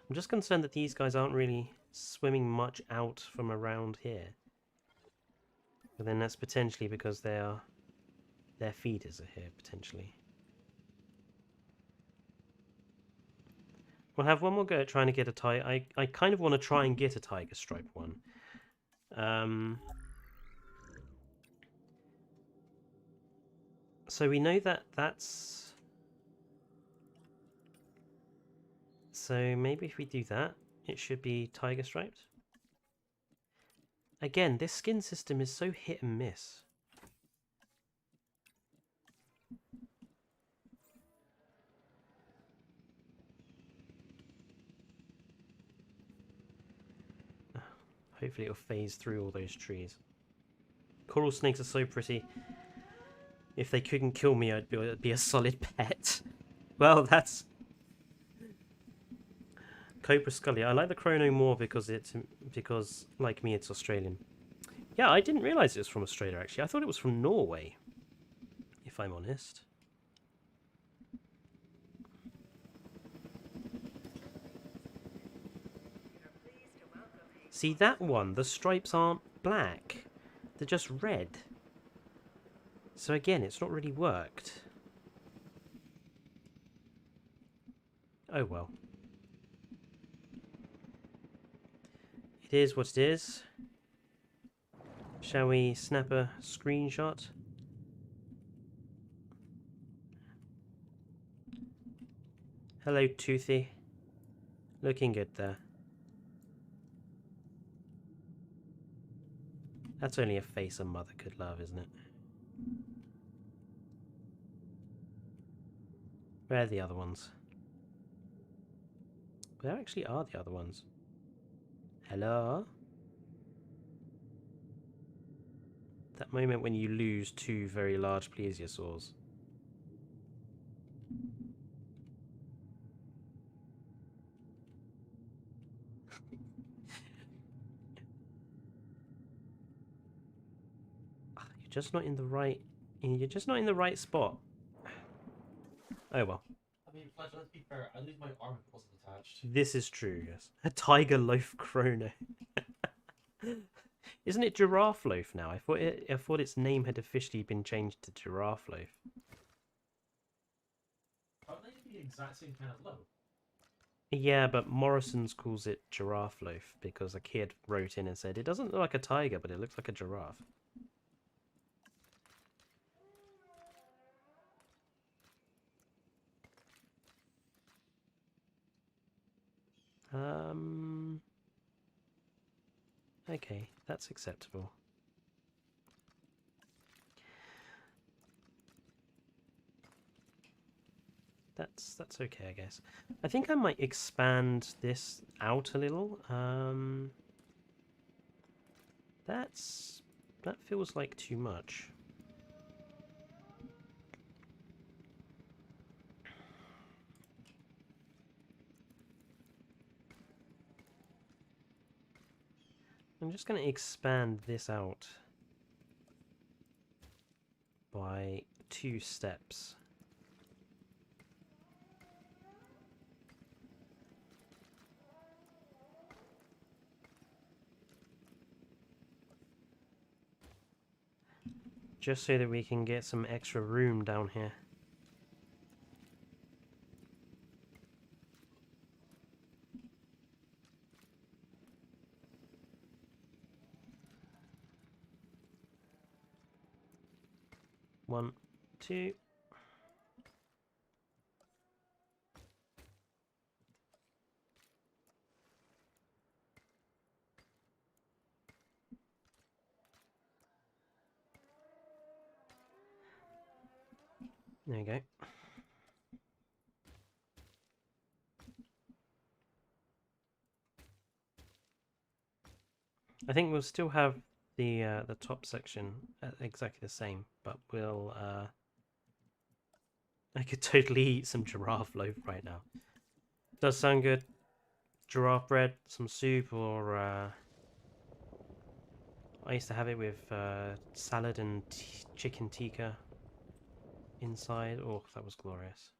I'm just concerned that these guys aren't really swimming much out from around here. But then that's potentially because their feeders are here, potentially. We'll have one more go at trying to get a tiger. I kind of want to try and get a tiger stripe one. So we know that that's... So maybe if we do that, it should be tiger striped. Again, this skin system is so hit and miss. Hopefully it'll phase through all those trees. Coral snakes are so pretty. If they couldn't kill me, I'd be a solid pet. Well, that's... Cobra Scully. I like the Chrono more because like me, it's Australian. Yeah, I didn't realise it was from Australia, actually. I thought it was from Norway, if I'm honest. See, that one, the stripes aren't black. They're just red. So again, it's not really worked. Oh well. It is what it is. Shall we snap a screenshot? Hello, Toothy. Looking good there. That's only a face a mother could love, isn't it? Where are the other ones? Where actually are the other ones? Hello? That moment when you lose two very large plesiosaurs. You're just not in the right... You're just not in the right spot. Oh well. I mean, Fletcher, let's be fair. At least my arm wasn't attached. This is true, yes. A tiger loaf chrono. Isn't it giraffe loaf now? I thought its name had officially been changed to giraffe loaf. Aren't they the exact same kind of loaf? Yeah, but Morrison's calls it giraffe loaf because a kid wrote in and said it doesn't look like a tiger, but it looks like a giraffe. Okay, that's acceptable. That's okay, I guess. I think I might expand this out a little. That feels like too much. I'm just going to expand this out by 2 steps. Just so that we can get some extra room down here. One, two. There you go. I think we'll still have the top section exactly the same, but we'll I could totally eat some giraffe loaf right now. Does sound good. Giraffe bread, some soup, or I used to have it with salad and chicken tikka inside. Oh, that was glorious.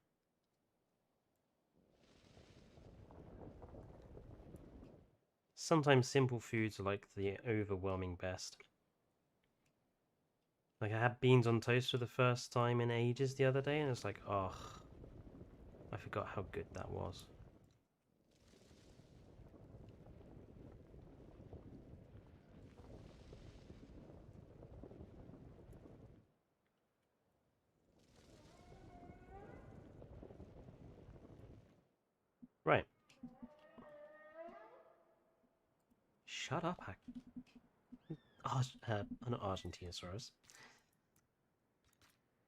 Sometimes simple foods are like the overwhelming best. Like I had beans on toast for the first time in ages the other day, and it's like, oh, I forgot how good that was. Right. Shut up, not Argentinosaurus.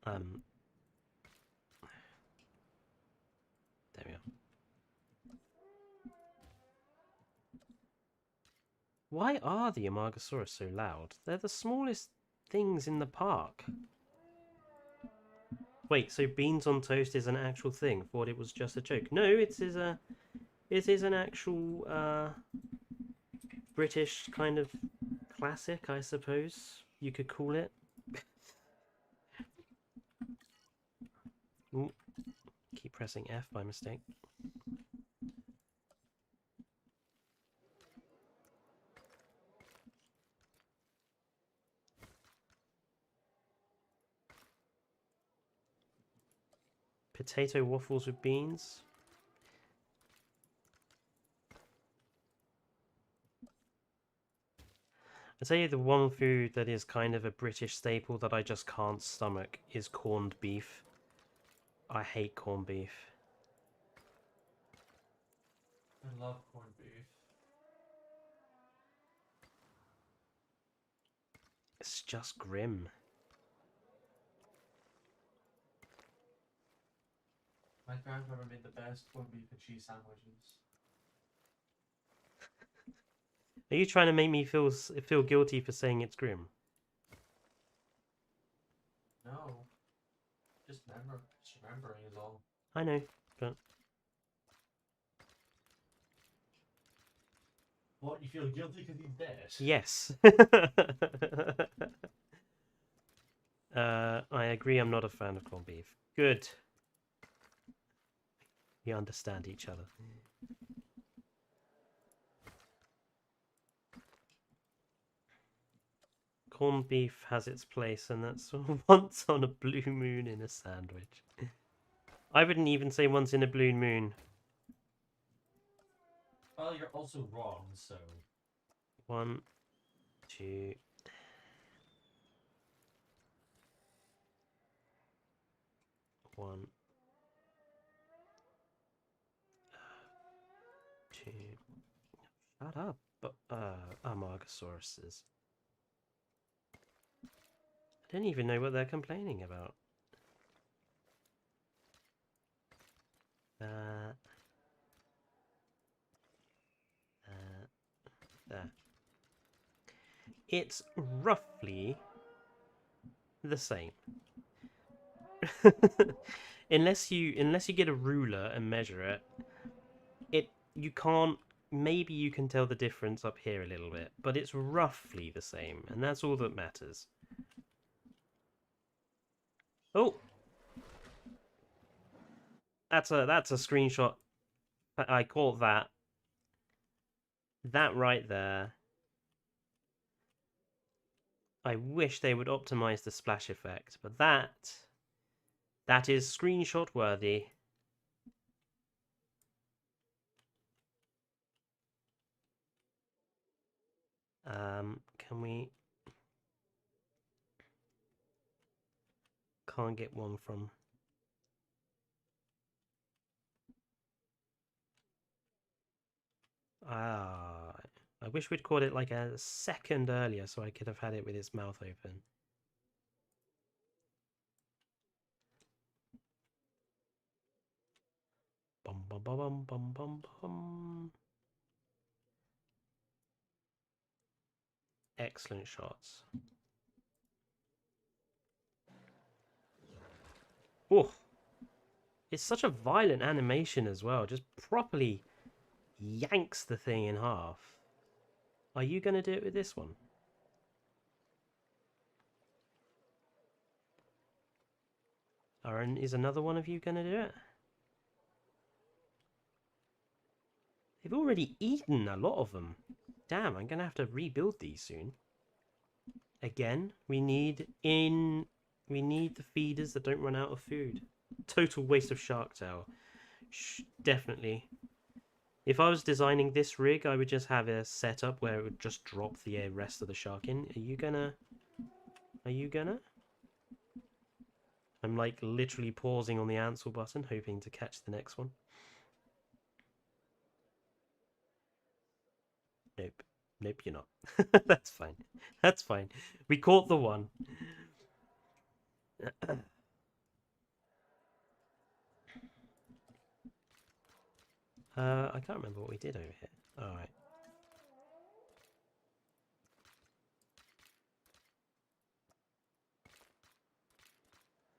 There we are. Why are the Amargasaurus so loud? They're the smallest things in the park. Wait, so beans on toast is an actual thing? Thought it was just a joke. No, it is an actual British kind of classic, I suppose you could call it. Ooh, keep pressing F by mistake. Potato waffles with beans. I tell you, the one food that is kind of a British staple that I just can't stomach is corned beef. I hate corned beef. I love corned beef. It's just grim. My grandmother made the best corned beef and cheese sandwiches. Are you trying to make me feel guilty for saying it's grim? No. Just remembering is all. I know, but... What, you feel guilty because he's dead? Yes. I agree I'm not a fan of corned beef. Good. We understand each other. Corned beef has its place, and that's once on a blue moon in a sandwich. I wouldn't even say once in a blue moon. Well, you're also wrong, so... 1, 2... 1, 2... Shut up, Amargosauruses. I don't even know what they're complaining about. There. It's roughly the same. unless you get a ruler and measure it, you can't. Maybe you can tell the difference up here a little bit, but it's roughly the same, and that's all that matters. Oh, that's a screenshot. I call that right there. I wish they would optimize the splash effect, but that is screenshot worthy. Can we? Can't get one from. Ah, I wish we'd caught it like a second earlier so I could have had it with its mouth open. Bum bum bum bum bum bum bum. Excellent shots. Oh, it's such a violent animation as well. Just properly yanks the thing in half. Are you going to do it with this one? Aaron, is another one of you going to do it? They've already eaten a lot of them. Damn, I'm going to have to rebuild these soon. Again, we need the feeders that don't run out of food. Total waste of shark tail. Definitely. If I was designing this rig, I would just have a setup where it would just drop the rest of the shark in. Are you gonna? I'm like literally pausing on the answer button, hoping to catch the next one. Nope. Nope, you're not. That's fine. That's fine. We caught the one. I can't remember what we did over here. Alright.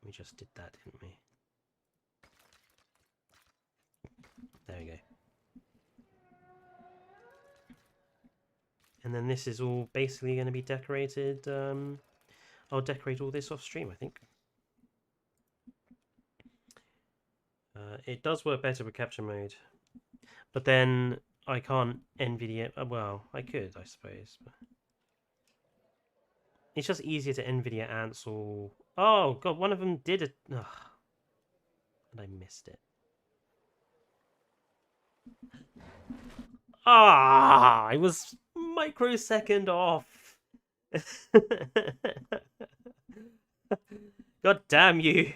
We just did that, didn't we? There we go. And then this is all basically going to be decorated. I'll decorate all this off stream, I think. It does work better with capture mode. But then I can't NVIDIA... well, I could, I suppose. But it's just easier to NVIDIA Ansel... Oh, God, one of them did it. Ugh. And I missed it. Ah, I was microsecond off. God damn you.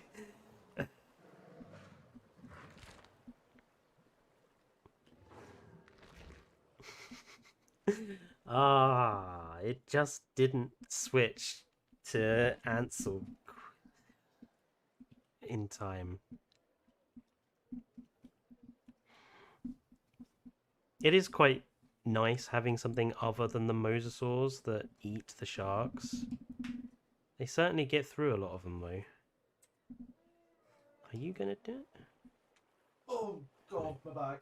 Ah, it just didn't switch to Ansel in time. It is quite nice having something other than the mosasaurs that eat the sharks. They certainly get through a lot of them, though. Are you gonna do it? Oh, God, my back.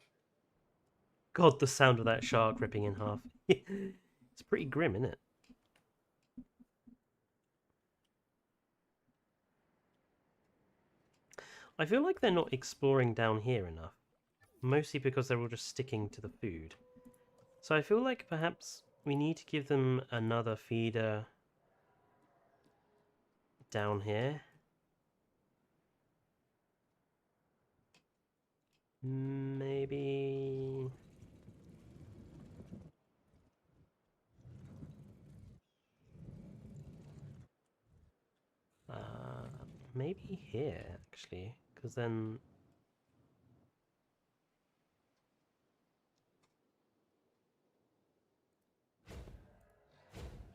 God, the sound of that shark ripping in half. It's pretty grim, isn't it? I feel like they're not exploring down here enough. mostly because they're all just sticking to the food. So I feel like perhaps we need to give them another feeder down here. Maybe... maybe here, actually, because then...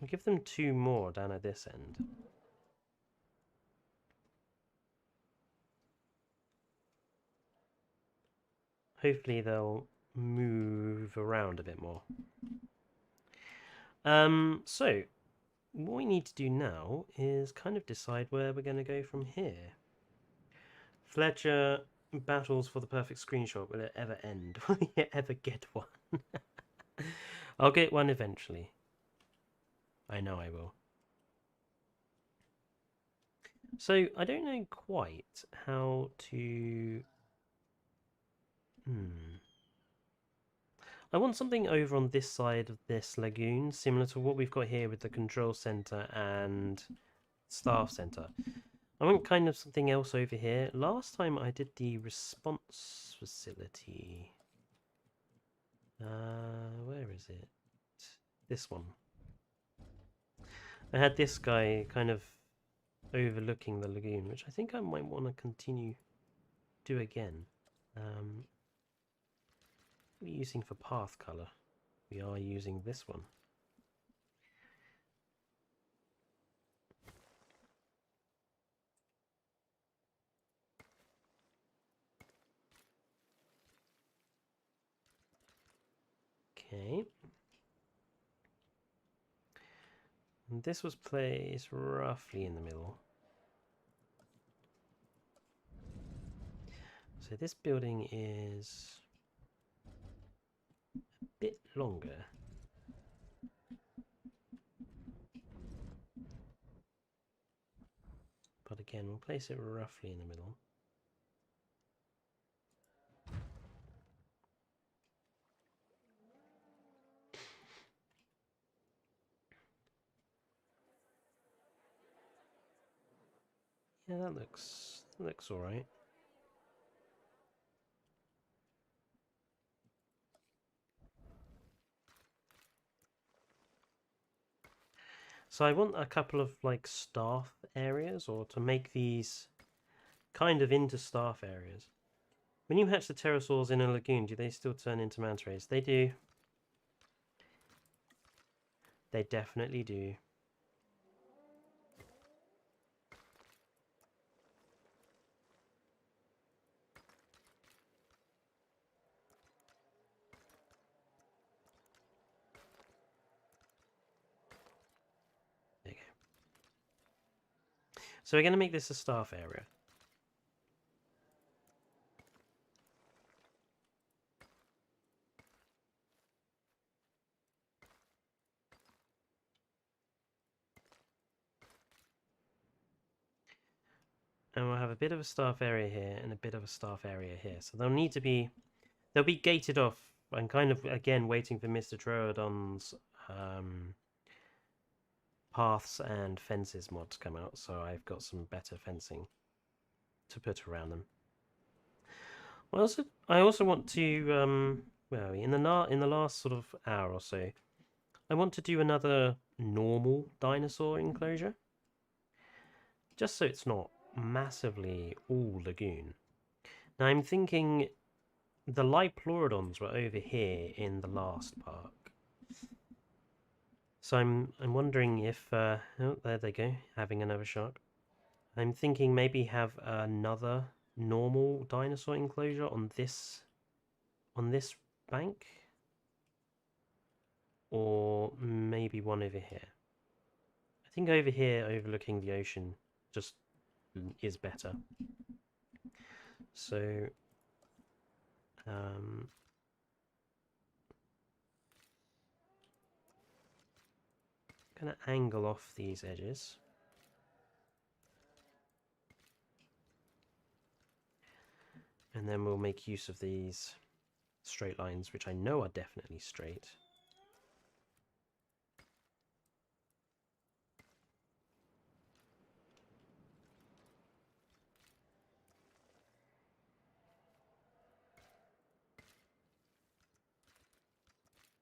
we'll give them 2 more down at this end. Hopefully they'll move around a bit more. So, what we need to do now is kind of decide where we're going to go from here. Fletcher battles for the perfect screenshot. Will it ever end? Will you ever get one? I'll get one eventually. I know I will. So, I don't know quite how to... I want something over on this side of this lagoon, similar to what we've got here with the control center and staff center. I want kind of something else over here. Last time I did the response facility. Where is it? This one. I had this guy kind of overlooking the lagoon, which I think I might want to continue do again. What are we using for path color? We are using this one. Okay. And this was placed roughly in the middle. So this building is a bit longer. But again, we'll place it roughly in the middle. Yeah, that looks all right. So I want a couple of like staff areas, or to make these kind of into staff areas. When you hatch the pterosaurs in a lagoon, do they still turn into manta rays? They do. They definitely do. There you go. So we're going to make this a staff area. And we'll have a bit of a staff area here and a bit of a staff area here. So they'll be gated off. I'm kind of, again, waiting for Mr. Troodon's paths and fences mod to come out, so I've got some better fencing to put around them. I also want to, where are we? In the last sort of hour or so, I want to do another normal dinosaur enclosure. Just so it's not massively all lagoon. Now I'm thinking the Liplorodons were over here in the last park. So I'm wondering if oh, there they go, having another shark. I'm thinking maybe have another normal dinosaur enclosure on this bank, or maybe one over here. I think over here, overlooking the ocean, just is better. So gonna angle off these edges. And then we'll make use of these straight lines, which I know are definitely straight.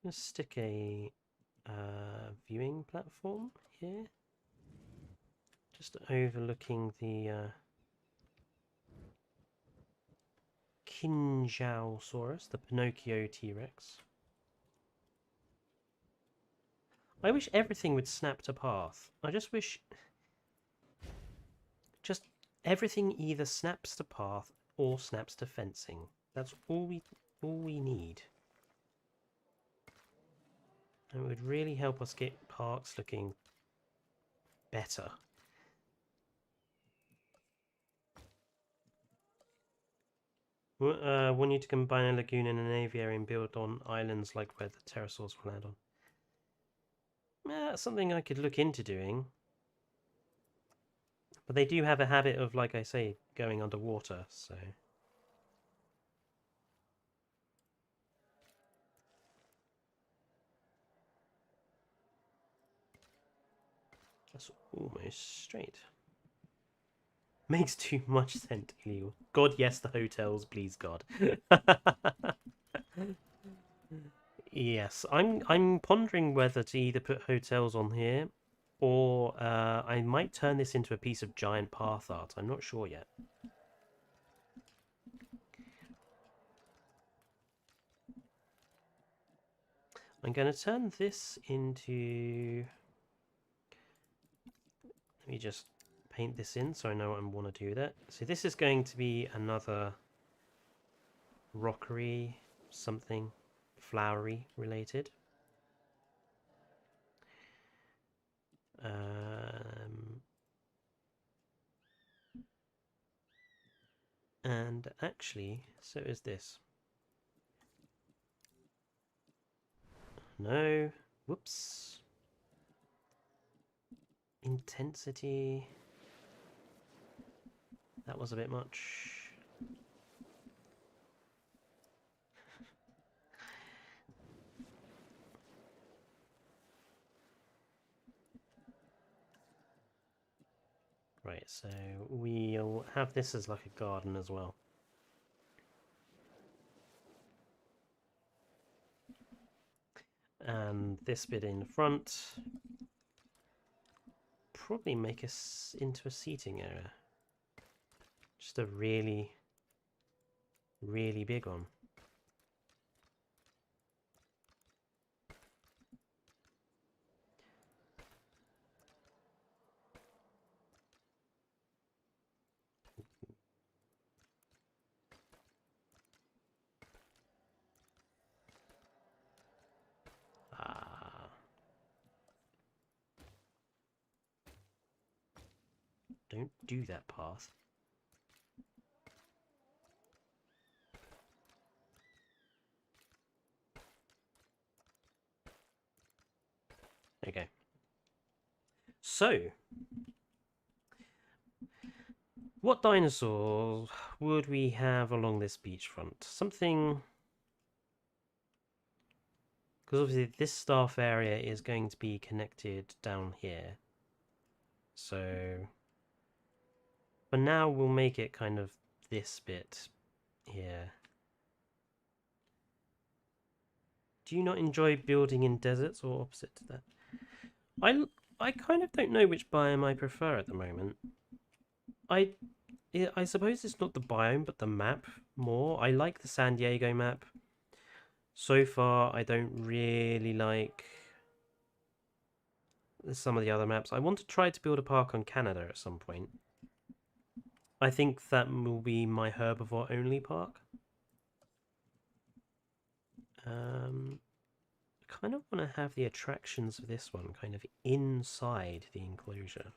Let's stick a viewing platform here, just overlooking the Kinjausaurus, the Pinocchio T-Rex. I wish everything would snap to path. I just wish just everything either snaps to path or snaps to fencing. That's all we need. And it would really help us get parks looking better. Want you to combine a lagoon and an aviary and build on islands like where the pterosaurs will land on. That's something I could look into doing. But they do have a habit of, like I say, going underwater, so... That's almost straight. Makes too much sense, illegal. God, yes, the hotels, please God. Yes, I'm pondering whether to either put hotels on here, or I might turn this into a piece of giant path art. I'm not sure yet. I'm going to turn this into... Let me just paint this in so I know what I want to do with it. So this is going to be another rockery, something flowery related. And actually, so is this. No, whoops. Intensity. That was a bit much. Right, so we'll have this as like a garden as well. And this bit in front, probably make us into a seating area. Just a really, really big one. Don't do that path. Okay. So, what dinosaurs would we have along this beachfront? Something... Because obviously this staff area is going to be connected down here. So... For now, we'll make it kind of this bit here. Do you not enjoy building in deserts or opposite to that? I kind of don't know which biome I prefer at the moment. I suppose it's not the biome, but the map more. I like the San Diego map. So far, I don't really like some of the other maps. I want to try to build a park on Canada at some point. I think that will be my herbivore only park. I kind of want to have the attractions of this one kind of inside the enclosure.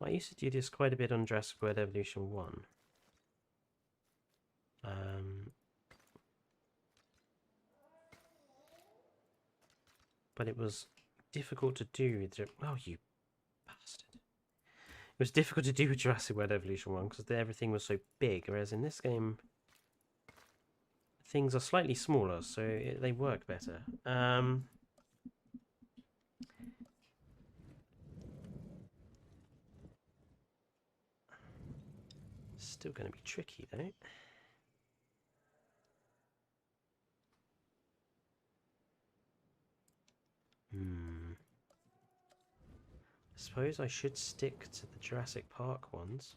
I used to do this quite a bit on Jurassic World Evolution 1. But it was difficult to do with... Oh, you bastard. was difficult to do with Jurassic World Evolution 1 because everything was so big, whereas in this game things are slightly smaller, so they work better. Still going to be tricky though. I suppose I should stick to the Jurassic Park ones.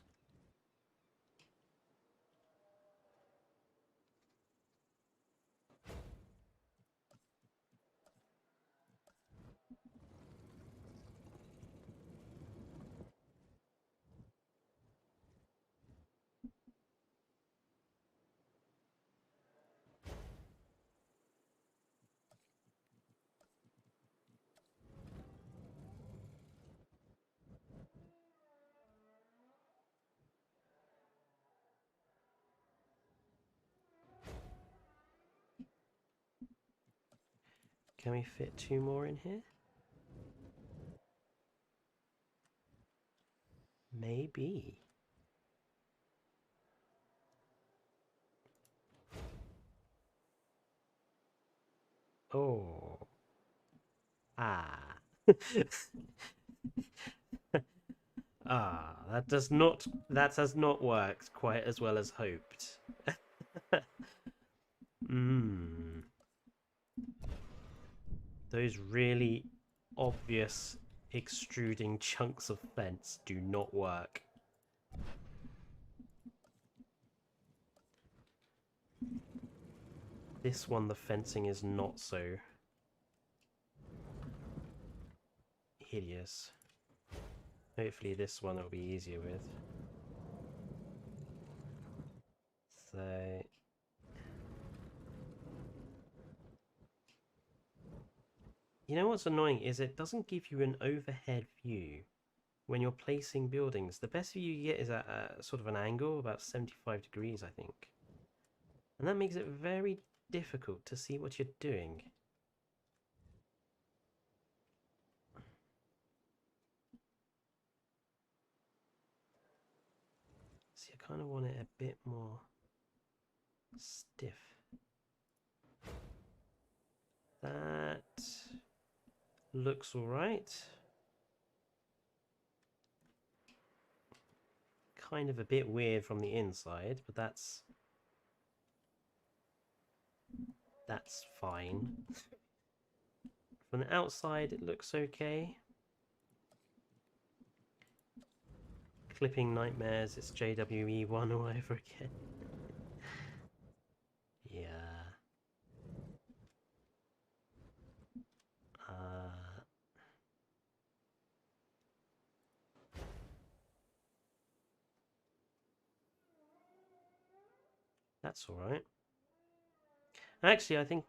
Can we fit 2 more in here? Maybe. Oh. Ah. Ah, that has not worked quite as well as hoped. Those really obvious extruding chunks of fence do not work. This one, the fencing is not so hideous. Hopefully this one will be easier with. So... You know what's annoying is it doesn't give you an overhead view when you're placing buildings. The best view you get is at a sort of an angle, about 75 degrees, I think. And that makes it very difficult to see what you're doing. See, I kind of want it a bit more stiff. That looks alright. Kind of a bit weird from the inside, but that's fine. From the outside it looks okay. Clipping nightmares, it's JWE1 all over again. Yeah. That's all right. Actually, I think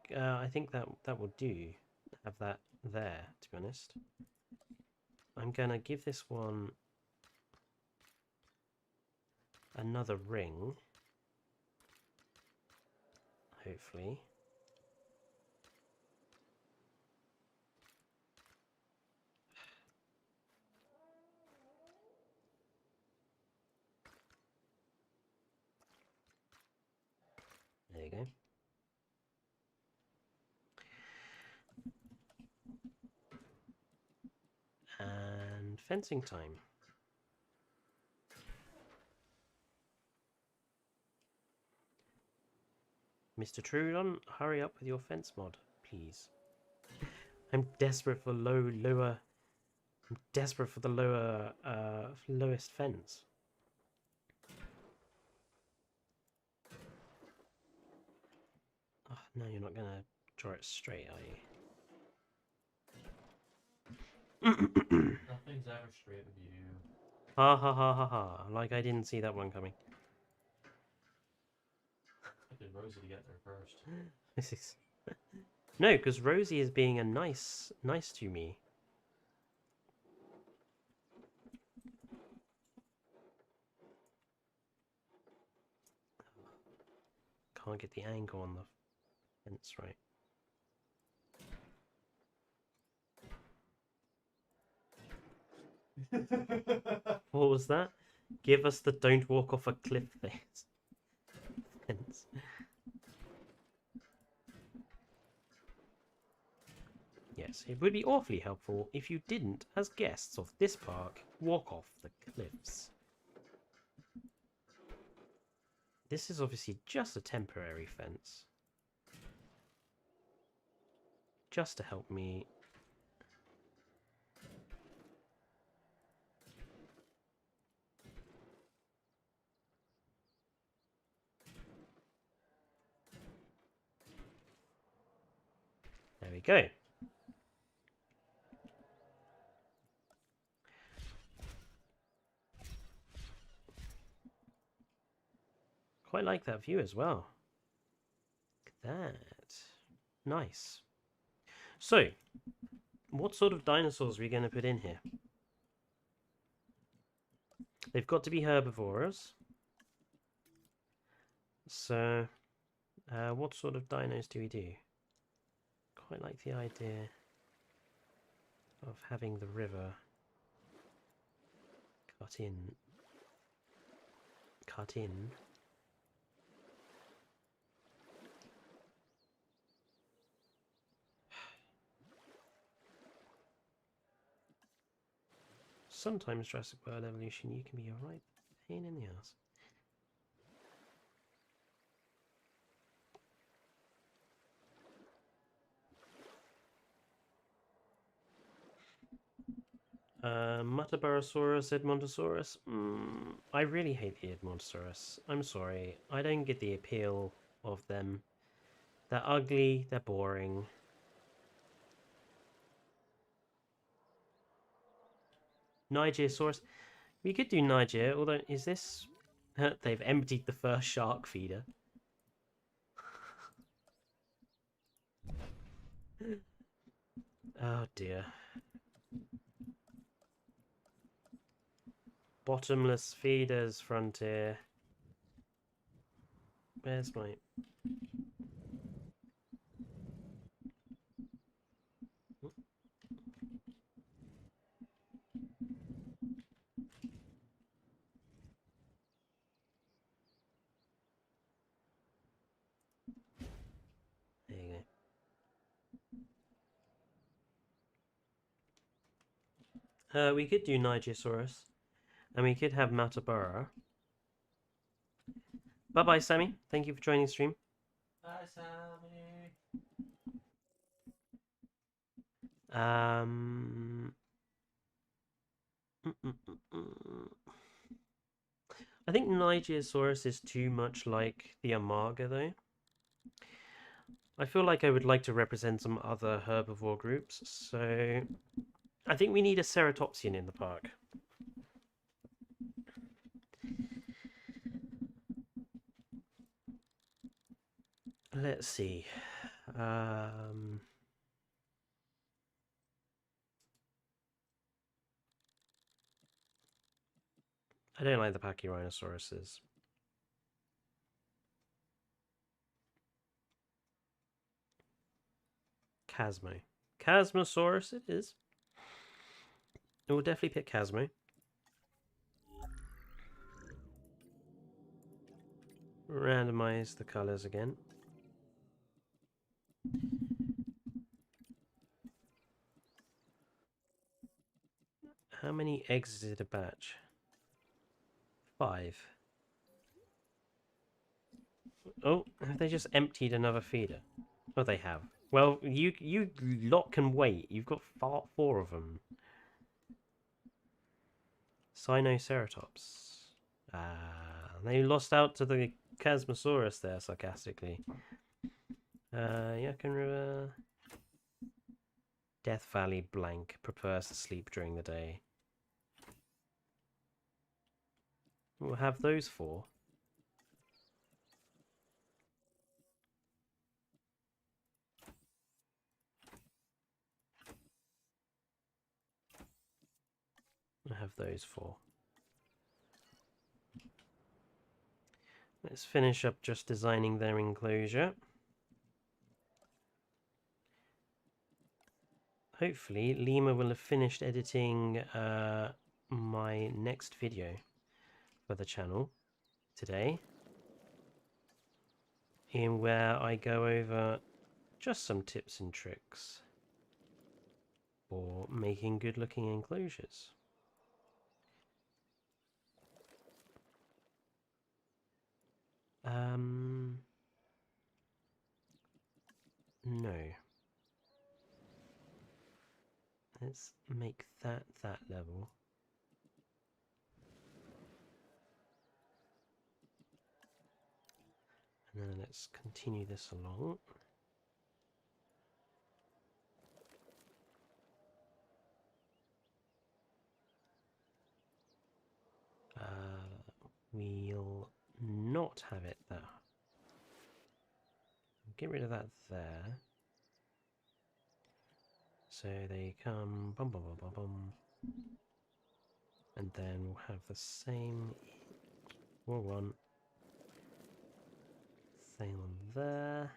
that will do. Have that there, to be honest. I'm gonna give this one another ring. Hopefully. There you go. And fencing time. Mr. Trudon, hurry up with your fence mod, please. I'm desperate for lower. I'm desperate for the lowest fence. Oh, no, you're not gonna draw it straight, are you? Nothing's ever straight with you. Ha ha ha ha ha. Like I didn't see that one coming. I did Rosie to get there first. This is... No, because Rosie is being a nice to me. Can't get the angle on the fence right. What was that? Give us the don't walk off a cliff fence. Yes, it would be awfully helpful if you didn't, as guests of this park, walk off the cliffs. This is obviously just a temporary fence. Just to help me. There we go. Quite like that view as well. Look at that. Nice. So, what sort of dinosaurs are we going to put in here? They've got to be herbivores. So, what sort of dinos do we do? Quite like the idea of having the river cut in. Sometimes Jurassic World Evolution, you can be a right pain in the ass. Mutabarosaurus, Edmontosaurus. I really hate the Edmontosaurus. I'm sorry. I don't get the appeal of them. They're ugly, they're boring. Nigerosaurus. We could do Niger, although is this... They've emptied the first shark feeder. Oh dear. Bottomless feeders, Frontier. Where's my... There you go. We could do Nigerosaurus. And we could have Matabara. Bye-bye, Sammy. Thank you for joining the stream. Hi, Sammy. I think Nigerosaurus is too much like the Amaga, though. I feel like I would like to represent some other herbivore groups, so I think we need a ceratopsian in the park. Let's see. I don't like the Pachyrhinosauruses. Chasmo. Chasmosaurus it is. We'll definitely pick Chasmo. Randomize the colors again. How many eggs is it a batch? 5. Oh, have they just emptied another feeder? Oh, they have. Well, you lot can wait. You've got 4 of them. Sinoceratops. They lost out to the Chasmosaurus there, sarcastically. Yakin River. Death Valley blank. Prefers to sleep during the day. We'll have those 4. We'll have those 4. Let's finish up just designing their enclosure. Hopefully, Lima will have finished editing my next video for the channel today, in where I go over just some tips and tricks for making good looking enclosures. No. Let's make that level. And then let's continue this along. We'll not have it there. Get rid of that there. So they come bum bum bum bum bum. And then we'll have the same one. Same on there.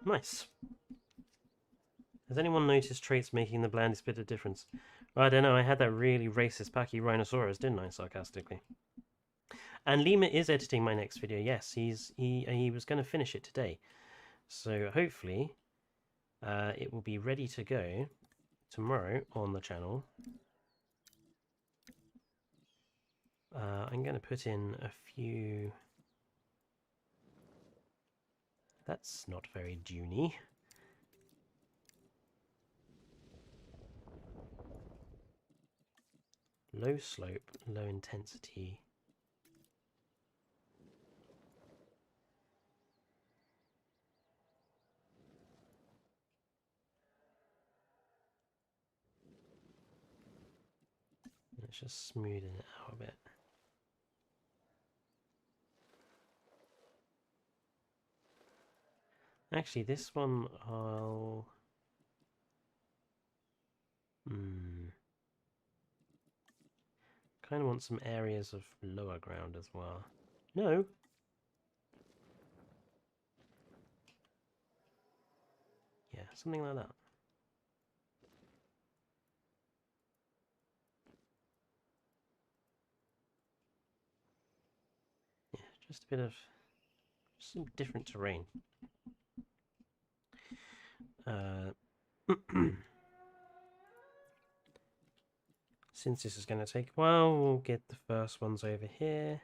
Nice. Has anyone noticed traits making the blandest bit of difference? Well, I don't know, I had that really racist packy rhinoceros, didn't I, sarcastically? And Lima is editing my next video, yes, he was going to finish it today. So hopefully it will be ready to go tomorrow on the channel. I'm going to put in a few... That's not very Dune-y. Low slope, low intensity. Let's just smoothen it out a bit. Actually, this one I'll... Kind of want some areas of lower ground as well. No! Yeah, something like that. Yeah, just a bit of... some different terrain. Since this is going to take a while, we'll get the first ones over here.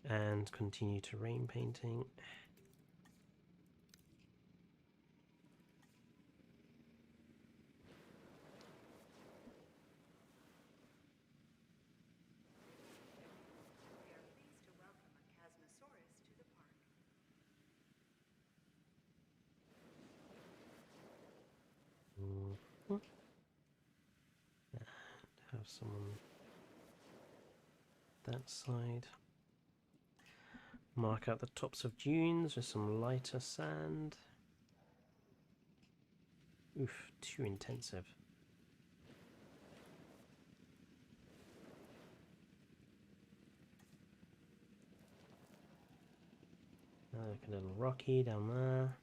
And continue terrain painting. We are pleased to welcome a Chasmosaurus to the park. And have someone that side. Mark out the tops of dunes with some lighter sand. Oof, too intensive. Like a little rocky down there.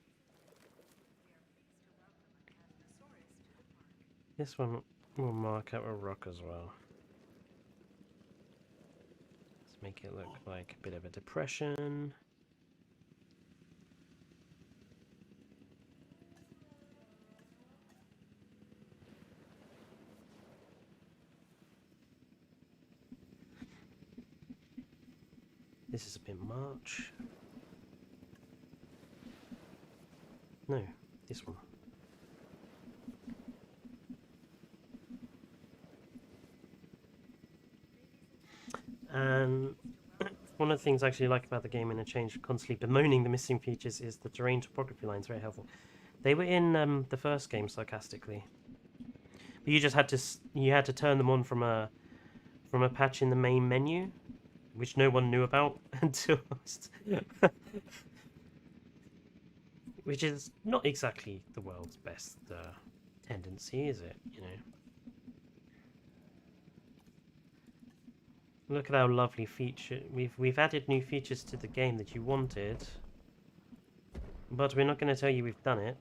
This one will mark out a rock as well. Let's make it look like a bit of a depression. This is a bit much. No, this one. And one one of the things I actually like about the game in a change, constantly bemoaning the missing features, is the terrain topography lines. Very helpful. They were in the first game sarcastically, but you just had to turn them on from a patch in the main menu, which no one knew about until which is not exactly the world's best tendency, is it? You know. Look at how lovely feature we've added new features to the game that you wanted, but we're not going to tell you we've done it.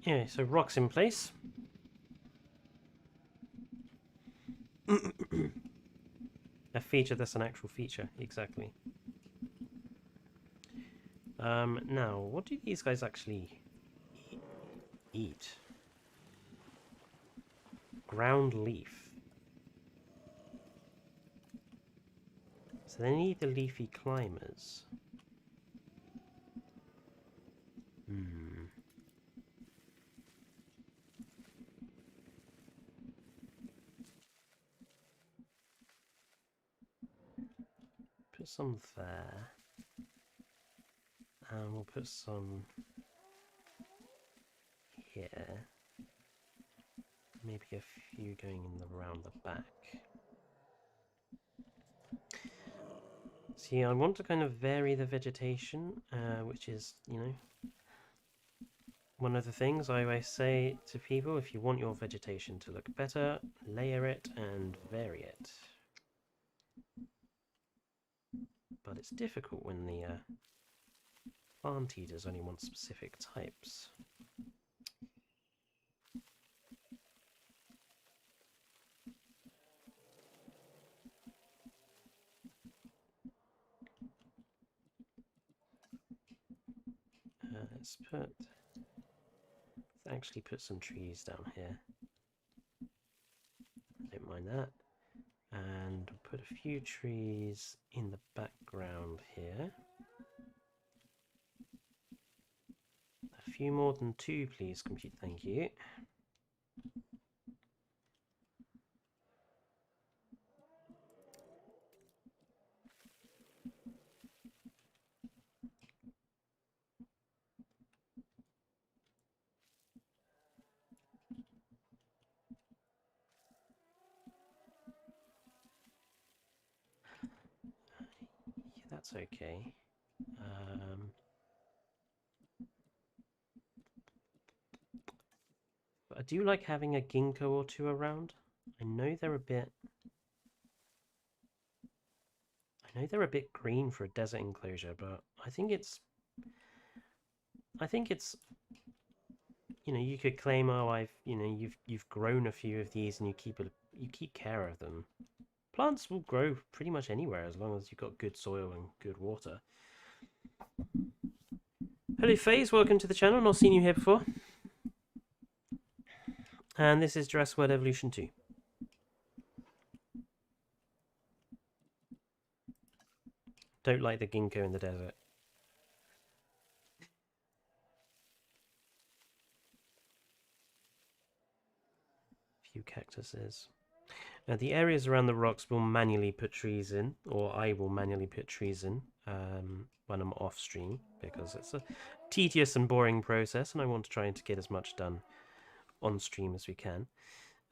Yeah, so rocks in place. A feature that's an actual feature, exactly. Now, what do these guys actually eat? Ground leaf. So they need the leafy climbers. Hmm. Put some there. And we'll put some here. Maybe a few going in around the back. See, I want to kind of vary the vegetation, which is, you know, one of the things I always say to people: if you want your vegetation to look better, layer it and vary it. But it's difficult when the plant eaters only want specific types. Let's actually put some trees down here. I don't mind that. And put a few trees in the background here. A few more than 2, please, compute. Thank you. Yeah, that's okay. But I do like having a ginkgo or two around. I know they're a bit green for a desert enclosure, but I think it's you know, you could claim, oh, you've grown a few of these and you keep care of them. Plants will grow pretty much anywhere as long as you've got good soil and good water. Hello FaZe, welcome to the channel. Not seen you here before. And this is Jurassic World Evolution 2. Don't like the ginkgo in the desert. Few cactuses. Now the areas around the rocks will manually put trees in, or I will manually put trees in when I'm off stream, because it's a tedious and boring process and I want to try to get as much done on stream as we can.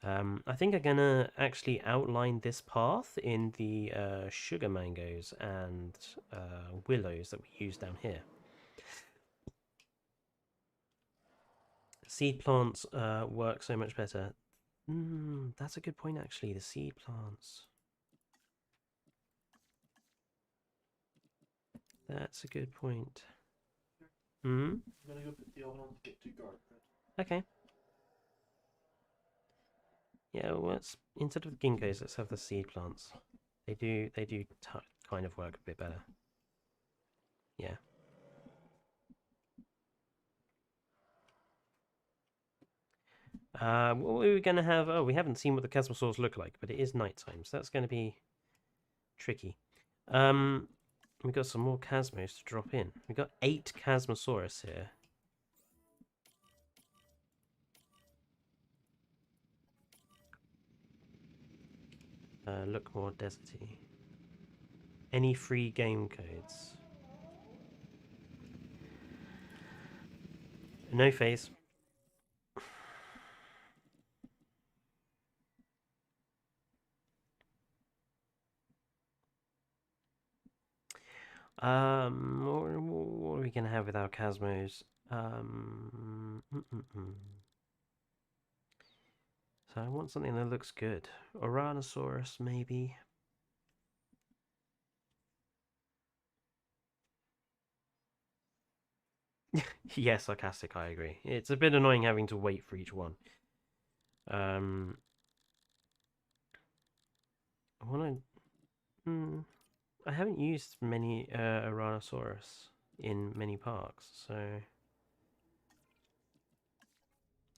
I think I'm gonna actually outline this path in the sugar mangoes and willows that we use down here. Seed plants work so much better. That's a good point, actually. The seed plants. That's a good point. I'm gonna go put the oven on to get to garden. Okay. Yeah, well, instead of the ginkgos, let's have the seed plants. They do kind of work a bit better. Yeah. What are we going to have? Oh, we haven't seen what the chasmosaurs look like, but it is nighttime, so that's going to be tricky. We've got some more chasmos to drop in. We've got 8 chasmosaurus here. Look more deserty. Any free game codes? No phase. What are we gonna have with our chasmos? So I want something that looks good. Oranosaurus, maybe. Yes, sarcastic, I agree. It's a bit annoying having to wait for each one. I want to... I haven't used many Oranosaurus in many parks, so...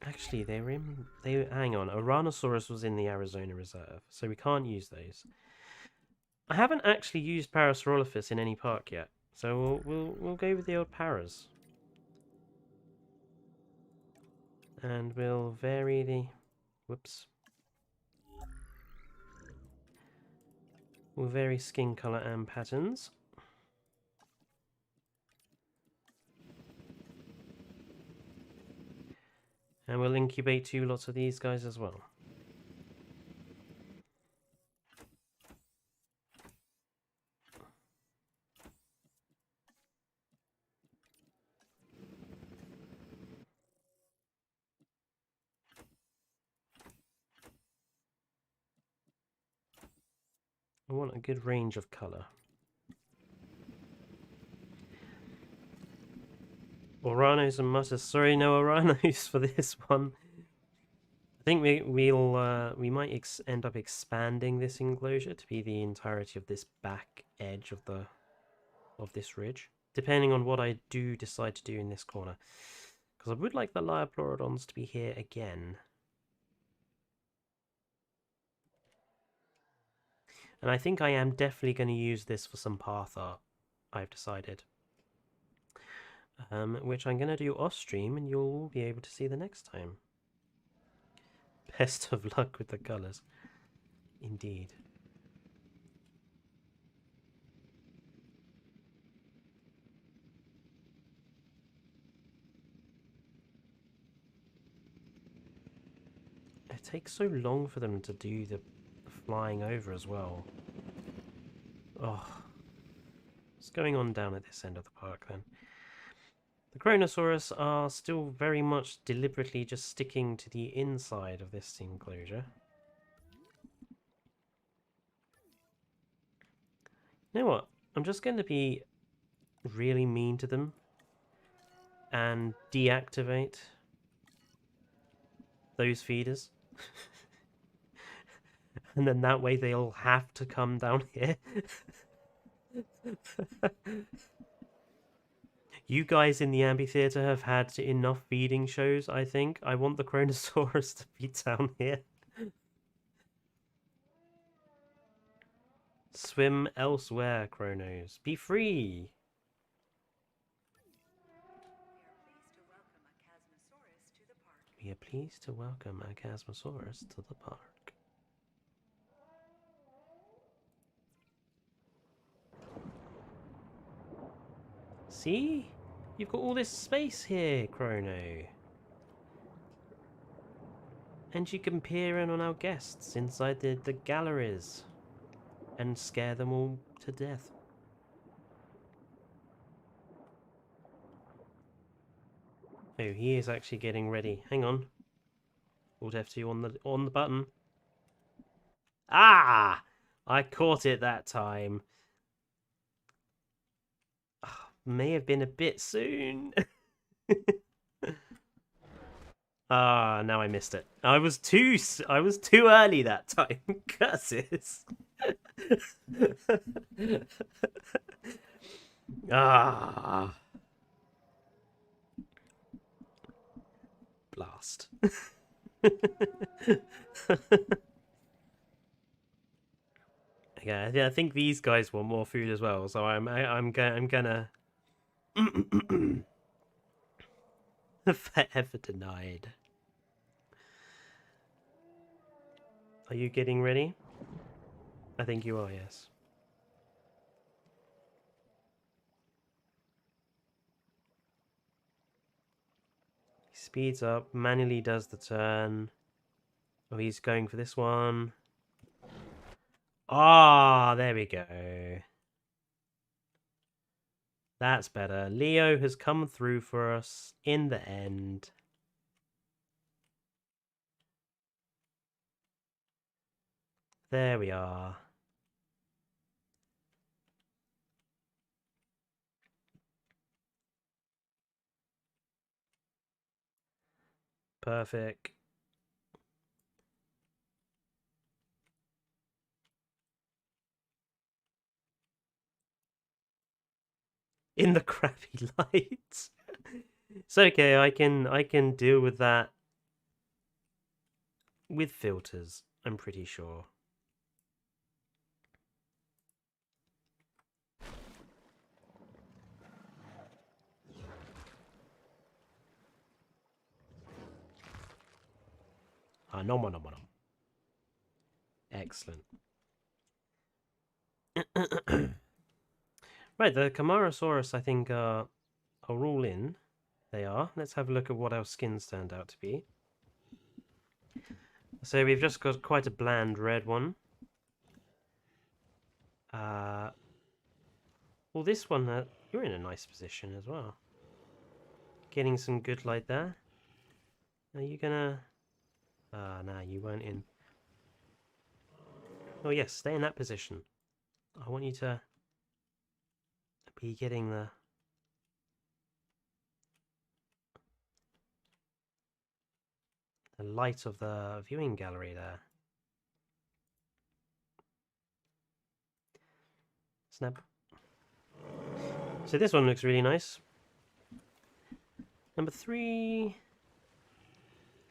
Actually, they're in... Hang on, Oranosaurus was in the Arizona Reserve, so we can't use those. I haven't actually used Parasaurolophus in any park yet, so we'll go with the old Paras. And we'll vary the... Whoops. We'll vary skin color and patterns. And we'll incubate 2 lots of these guys as well. I want a good range of colour. Oranos and Musas. Sorry, no Oranos for this one. I think we might end up expanding this enclosure to be the entirety of this back edge of this ridge, depending on what I do decide to do in this corner. Because I would like the Lioplorodons to be here again. And I think I am definitely going to use this for some path art, I've decided. Which I'm going to do off stream, and you'll all be able to see the next time. Best of luck with the colours. Indeed. It takes so long for them to do the flying over as well. Oh. What's going on down at this end of the park then? The Kronosaurus are still very much deliberately just sticking to the inside of this enclosure. You know what? I'm just going to be really mean to them and deactivate those feeders. And then that way they'll have to come down here. You guys in the amphitheater have had enough feeding shows, I think. I want the Kronosaurus to be down here. Swim elsewhere, Kronos. Be free! We are pleased to welcome a Chasmosaurus to the park. See? You've got all this space here, Chrono. And you can peer in on our guests inside the galleries and scare them all to death. Oh, he is actually getting ready. Hang on. Alt F2 on the button. Ah! I caught it that time. May have been a bit soon. Ah, now I missed it. I was too early that time. Curses. Ah. Blast. Yeah, I think these guys want more food as well, so I'm gonna forever denied. Are you getting ready? I think you are, yes. He speeds up, manually does the turn. Oh, he's going for this one. Ah, there we go. That's better. Leo has come through for us in the end. There we are. Perfect. In the crappy light. It's okay, I can deal with that with filters, I'm pretty sure. Ah, no more, no more, no more. Excellent. Right, the Camarasaurus, I think, are all in. They are. Let's have a look at what our skins turned out to be. So we've just got quite a bland red one. Well, this one, you're in a nice position as well. Getting some good light there. Are you gonna... nah, you weren't in. Oh yes, stay in that position. I want you to be getting the light of the viewing gallery there. Snap. So this one looks really nice. Number 3.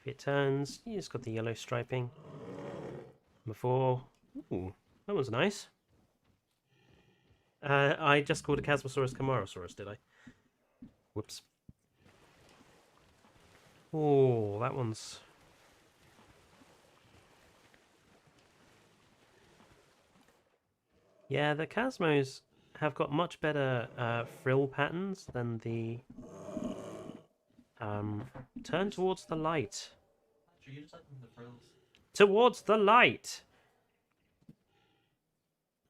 If it turns, you just got the yellow striping. Number 4. Ooh, that was nice. I just called a Chasmosaurus Camarasaurus, did I? Whoops. Oh, that one's... Yeah, the Chasmos have got much better frill patterns than the... turn towards the light. Towards the light!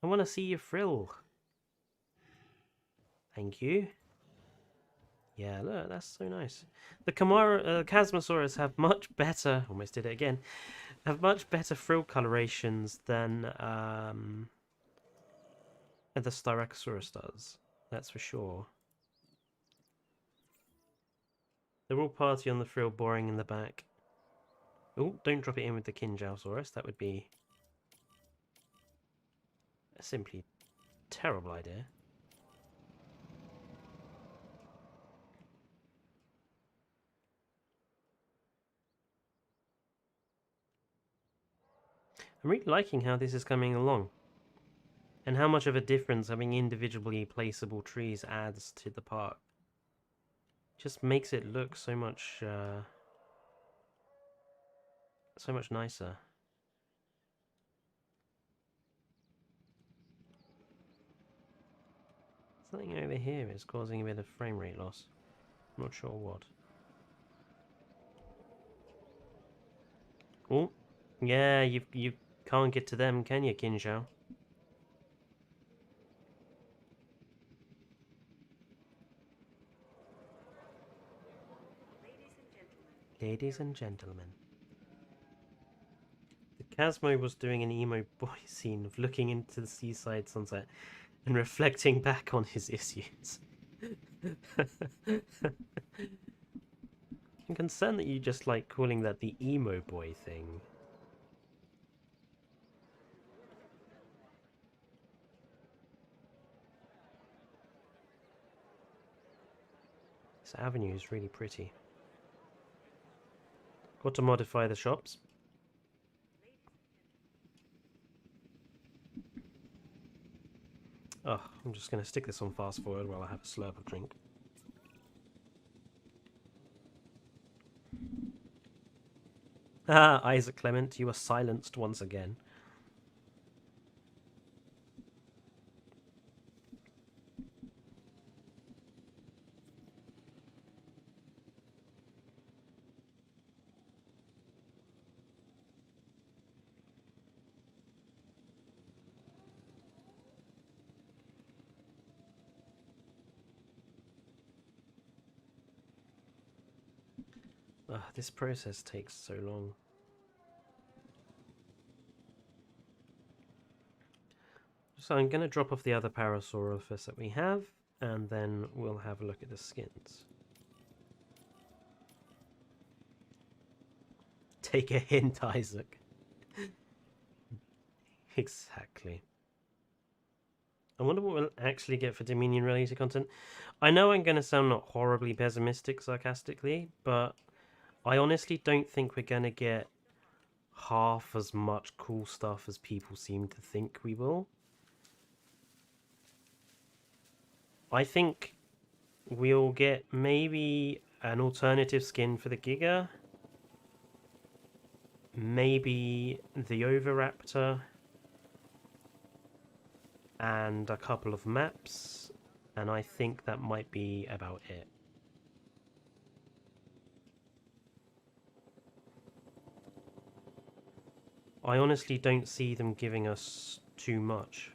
I want to see your frill. Thank you. Yeah, look, that's so nice. The Chasmosaurus have much better... Almost did it again. Have much better frill colorations than the Styracosaurus does. That's for sure. They're all party on the frill, boring in the back. Oh, don't drop it in with the Kinjalosaurus. That would be a simply terrible idea. I'm really liking how this is coming along. And how much of a difference having individually placeable trees adds to the park. Just makes it look so much nicer. Something over here is causing a bit of frame rate loss. I'm not sure what. Oh, yeah, you can't get to them, can you, Kinshao? Ladies and gentlemen. The Casmo was doing an emo boy scene of looking into the seaside sunset and reflecting back on his issues. I'm concerned that you just like calling that the emo boy thing. This avenue is really pretty. Got to modify the shops. Oh, I'm just going to stick this on fast forward while I have a slurp of drink. Ah, Isaac Clement, you are silenced once again. This process takes so long. So I'm going to drop off the other Parasaurolophus that we have, and then we'll have a look at the skins. Take a hint, Isaac. Exactly. I wonder what we'll actually get for Dominion-related content. I know I'm going to sound not horribly pessimistic sarcastically, but I honestly don't think we're going to get half as much cool stuff as people seem to think we will. I think we'll get maybe an alternative skin for the Giga, maybe the Oviraptor, and a couple of maps, and I think that might be about it. I honestly don't see them giving us too much.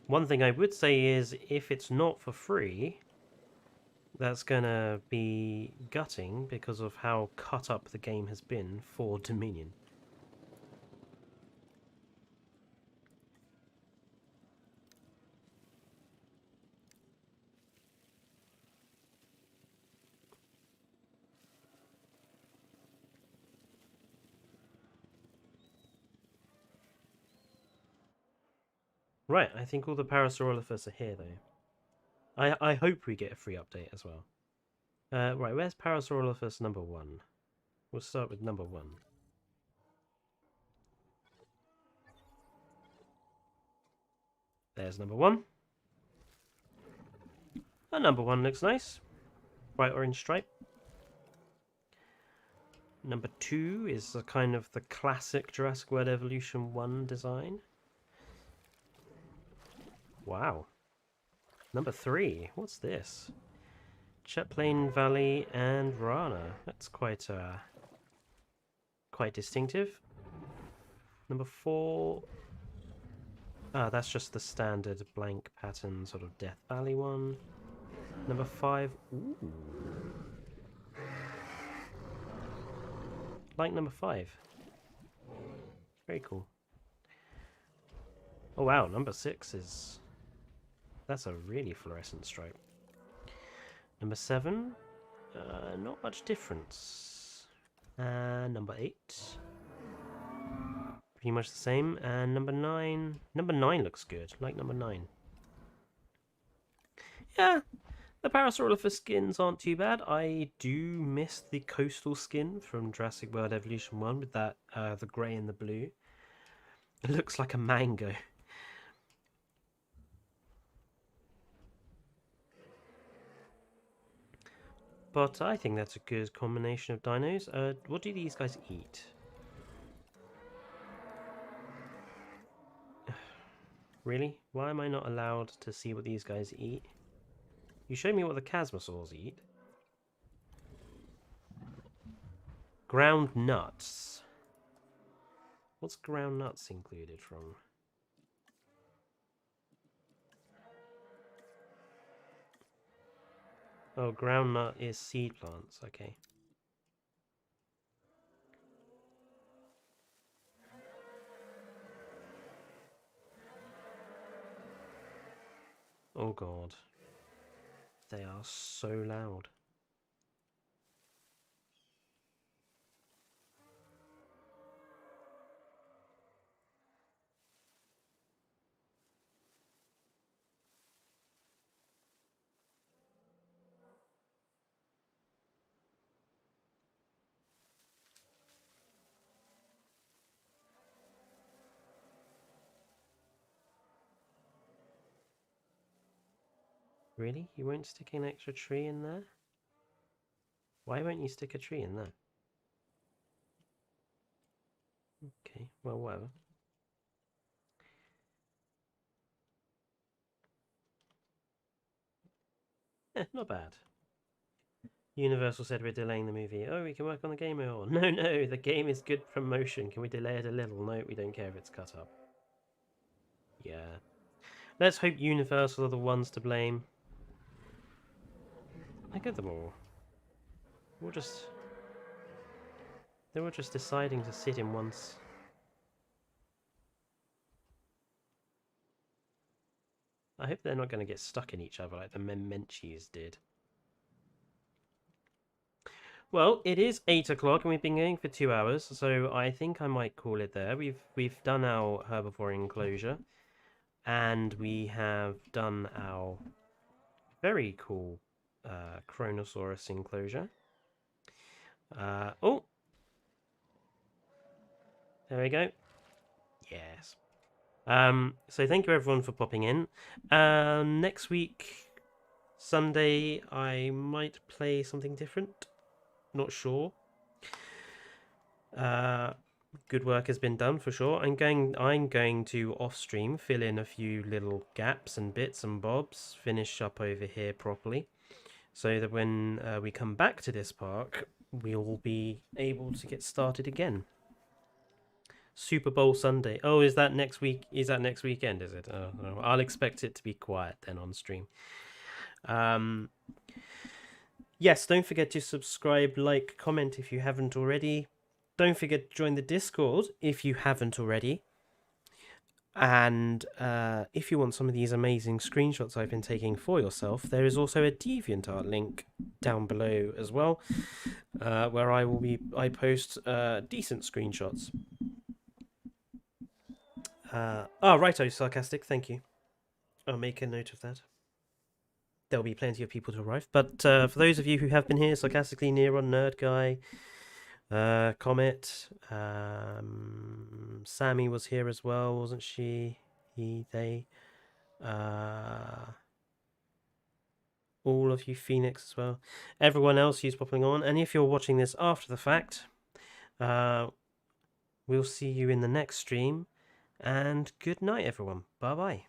One thing I would say is, if it's not for free, that's gonna be gutting because of how cut up the game has been for Dominion. Right, I think all the Parasaurolophus are here, though. I hope we get a free update as well. Right, where's Parasaurolophus number 1? We'll start with number 1. There's number 1. Number 1 looks nice. Bright orange stripe. Number 2 is a kind of the classic Jurassic World Evolution 1 design. Wow. Number 3, what's this? Chaplain Valley and Rana. That's quite distinctive. Number 4. That's just the standard blank pattern sort of Death Valley one. Number 5. Ooh. Like number 5. Very cool. Oh wow, number 6 is... That's a really fluorescent stripe. Number 7, not much difference. Number 8, pretty much the same. And number 9 looks good, like number 9. Yeah, the Parasaurolophus skins aren't too bad. I do miss the coastal skin from Jurassic World Evolution 1 with that, the grey and the blue. It looks like a mango. But I think that's a good combination of dinos. What do these guys eat? Really? Why am I not allowed to see what these guys eat? You showed me what the Chasmosaurs eat. Ground nuts. What's ground nuts included from? Oh, ground nut is seed plants. Okay. Oh god. They are so loud. Really? You won't stick an extra tree in there? Why won't you stick a tree in there? Okay, well, whatever. Not bad. Universal said we're delaying the movie. Oh, we can work on the game more. No, no, the game is good promotion. Can we delay it a little? No, we don't care if it's cut up. Yeah. Let's hope Universal are the ones to blame. Look at them all. They were just deciding to sit in once. I hope they're not going to get stuck in each other like the Memenchis did. Well, it is 8 o'clock and we've been going for 2 hours, so I think I might call it there. We've done our herbivore enclosure, and we have done our very cool Kronosaurus enclosure. Oh, there we go. Yes. So thank you everyone for popping in. Next week, Sunday, I might play something different. Not sure. Good work has been done for sure. I'm going to off stream fill in a few little gaps and bits and bobs, finish up over here properly, so that when we come back to this park, we'll be able to get started again. Super Bowl Sunday. Oh, is that next week? Is that next weekend? Is it? Oh, no. I'll expect it to be quiet then on stream. Yes, don't forget to subscribe, like, comment if you haven't already. Don't forget to join the Discord if you haven't already. And if you want some of these amazing screenshots I've been taking for yourself, there is also a DeviantArt link down below as well, where I post decent screenshots. Righto, Sarcastic, thank you. I'll make a note of that. There'll be plenty of people to arrive. But for those of you who have been here, Sarcastically, Neron, Nerd Guy, Comet, Sammy was here as well, wasn't she? They. All of you, Phoenix as well. Everyone else who's popping on. And if you're watching this after the fact, we'll see you in the next stream. And good night, everyone. Bye-bye.